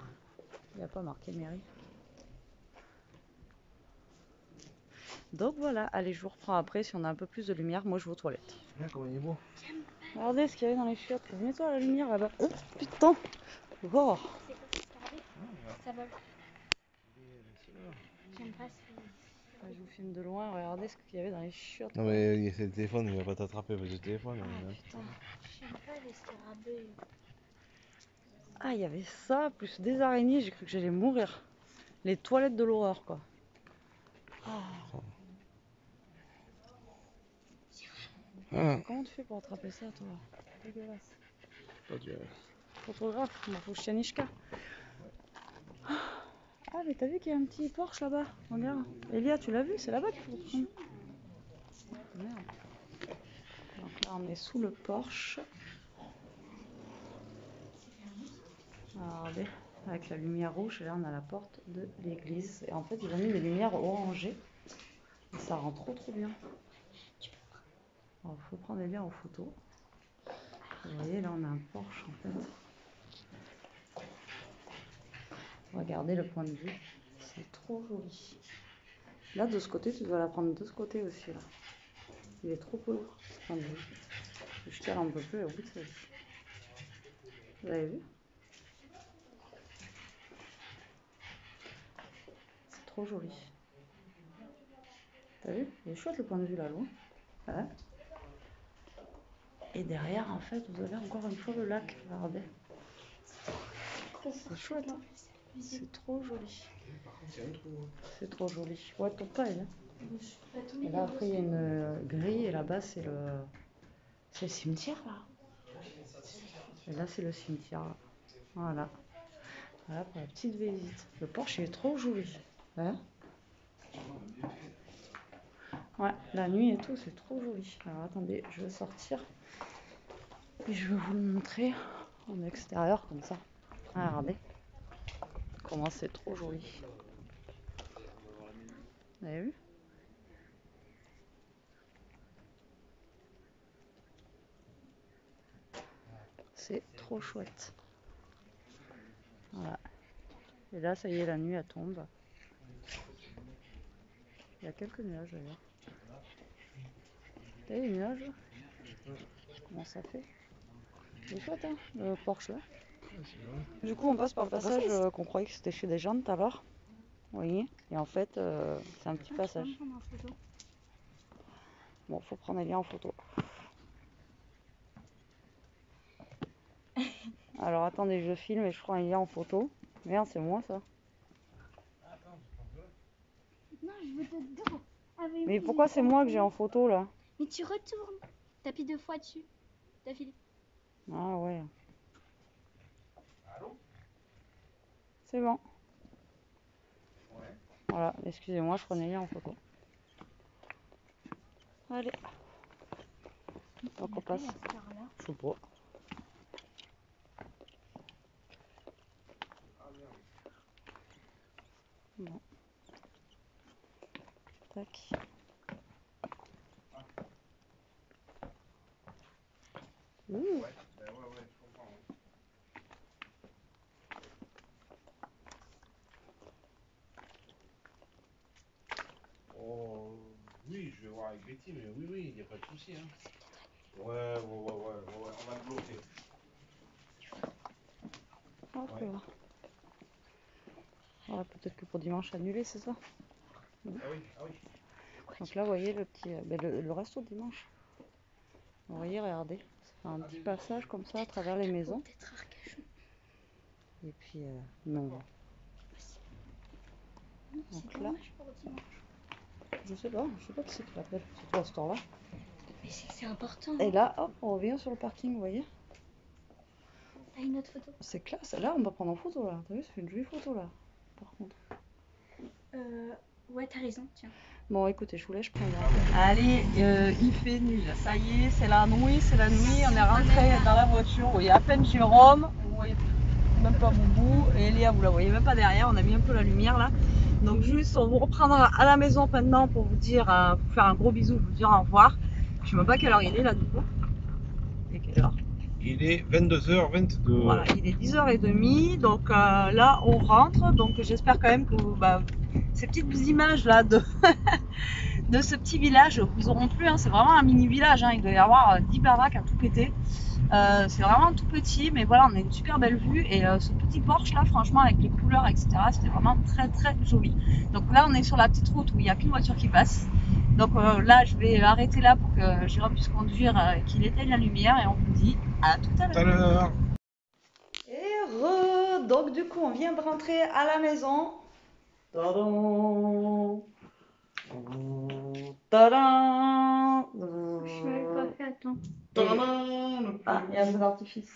Il n'y a pas marqué mairie. Donc voilà, allez, je vous reprends après si on a un peu plus de lumière. Moi, je vais aux toilettes. Regarde comment il est beau. Regardez ce qu'il y avait dans les chiottes. Mets-toi à la lumière là-bas. Oh, putain! Oh. Ça vole. J'aime pas ça. Je vous filme de loin, regardez ce qu'il y avait dans les chiottes. Non mais c'est le téléphone, il va pas t'attraper avec le téléphone. Ah, putain. J'aime pas les scarabées. Ah, il y avait ça, plus des araignées, j'ai cru que j'allais mourir. Les toilettes de l'horreur, quoi. Ah. Ah. Comment tu fais pour attraper ça, toi? Dégueulasse. Pas dur. Photographe, il faut chez Nishka. Ah, mais t'as vu qu'il y a un petit Porsche là-bas? Regarde. Elia, tu l'as vu? C'est là-bas qu'il faut prendre. Merde. Donc là, on est sous le Porsche. Regardez, avec la lumière rouge, et là, on a la porte de l'église. Et en fait, ils ont mis des lumières orangées. Et ça rend trop bien. Il faut prendre Elia en photo. Vous voyez, là, on a un Porsche en fait. Regardez le point de vue. C'est trop joli. Là, de ce côté, tu dois la prendre de ce côté aussi. Là. Il est trop beau, ce point de vue. Jusqu'à là, on ne peut plus, au bout de sa vie. Vous avez vu? C'est trop joli. T'as vu? Il est chouette le point de vue là, loin. Ouais. Et derrière, en fait, vous avez encore une fois le lac. Regardez. C'est chouette. Hein, c'est trop joli. C'est trop joli. Ouais, tombe pas, elle. Et là, après, il y a une grille. Et là-bas, c'est le cimetière, là. Et là, c'est le cimetière. Là. Voilà. Voilà pour la petite visite. Le Porsche, il est trop joli. Hein? Ouais, la nuit et tout, c'est trop joli. Alors, attendez, je vais sortir. Et je vais vous le montrer en extérieur, comme ça. Ah, regardez. Comment c'est trop joli. Vous avez vu? C'est trop chouette. Voilà. Et là, ça y est, la nuit, elle tombe. Il y a quelques nuages d'ailleurs. T'as vu les nuages là? Comment ça fait? C'est chouette, hein, le Porsche là. Du coup, on passe par le passage qu'on croyait que c'était chez des gens tout à l'heure. Vous voyez? Et en fait, c'est un petit passage. Bon, faut prendre Elia en photo. Alors attendez, je filme et je prends Elia en photo. Merde, c'est moi ça. Non, je veux dedans. Avec Mais vous, pourquoi j'ai c'est pas moi que envie. j'ai en photo là? Mais tu retournes. T'appuies 2 fois dessus. D'affilée. Ah ouais. Allô? C'est bon. Ouais. Voilà, excusez-moi, je prenais Elia en photo. Allez. Donc on passe. Je sais pas. Bon. Tac. Ouh. Ouais, ouais, je comprends. Ouais. Oh, oui, je vais voir avec Betty, mais oui, il n'y a pas de souci. Hein. Ouais, on va le bloquer. Hop Ouais. là. Voilà, peut-être que pour dimanche annulé, c'est ça? Ah oui. Donc là, vous voyez le petit, le resto de dimanche. Vous voyez, regardez, ça fait un petit passage comme ça à travers les maisons. Peut-être Arcachon. Et puis, non. Donc C'est là, dommage pour dimanche. je sais pas qui c'est qui l'appelle, surtout à ce temps-là. Mais c'est important. Et là, hop, on revient sur le parking, vous voyez. T'as une autre photo? C'est classe, là, on va prendre en photo, là. T'as vu, ça fait une jolie photo, là, par contre. Ouais, t'as raison, tiens. Bon, écoutez, je vous laisse, je prends là. Allez, il fait nuit, là. Ça y est, c'est la nuit, On est rentré dans la voiture. Vous voyez à peine Jérôme, vous voyez même pas Boubou. Et Elia, vous la voyez même pas derrière. On a mis un peu la lumière, là. Donc, juste, on vous reprendra à la maison maintenant pour vous dire, pour faire un gros bisou, vous dire au revoir. Je sais même pas quelle heure il est, là, du coup. Et quelle heure? Il est 22h22. Voilà, il est 10h30, donc là on rentre, donc j'espère quand même que ces petites images là de, de ce petit village vous auront plu, hein. C'est vraiment un mini village, hein. Il doit y avoir 10 baraques à tout péter, c'est vraiment tout petit, mais voilà, on a une super belle vue et ce petit Porsche là, franchement avec les couleurs etc, c'était vraiment très très joli. Donc là on est sur la petite route où il n'y a qu'une voiture qui passe. Donc là, je vais arrêter là pour que Jérôme puisse conduire et qu'il éteigne la lumière. Et on vous dit à tout à l'heure. Et donc du coup, on vient de rentrer à la maison. Tadam. Tadam. Je n'avais pas fait, attends. Ah, il y a un peu d'artifice.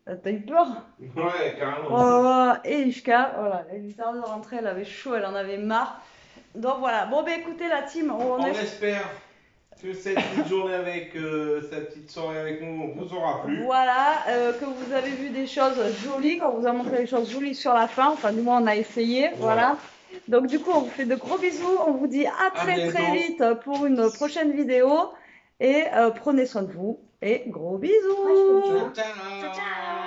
T'as eu peur? Ouais, carrément. Oh, et Ishka, voilà, elle lui tardait de rentrer, elle avait chaud, elle en avait marre. Donc voilà, bon ben écoutez la team, On espère que cette petite journée avec cette petite soirée avec nous vous aura plu. Voilà, que vous avez vu des choses jolies, qu'on vous a montré des choses jolies sur la fin, enfin du moins on a essayé, voilà. Donc du coup on vous fait de gros bisous, on vous dit à très vite pour une prochaine vidéo et prenez soin de vous et gros bisous. Ciao, ciao.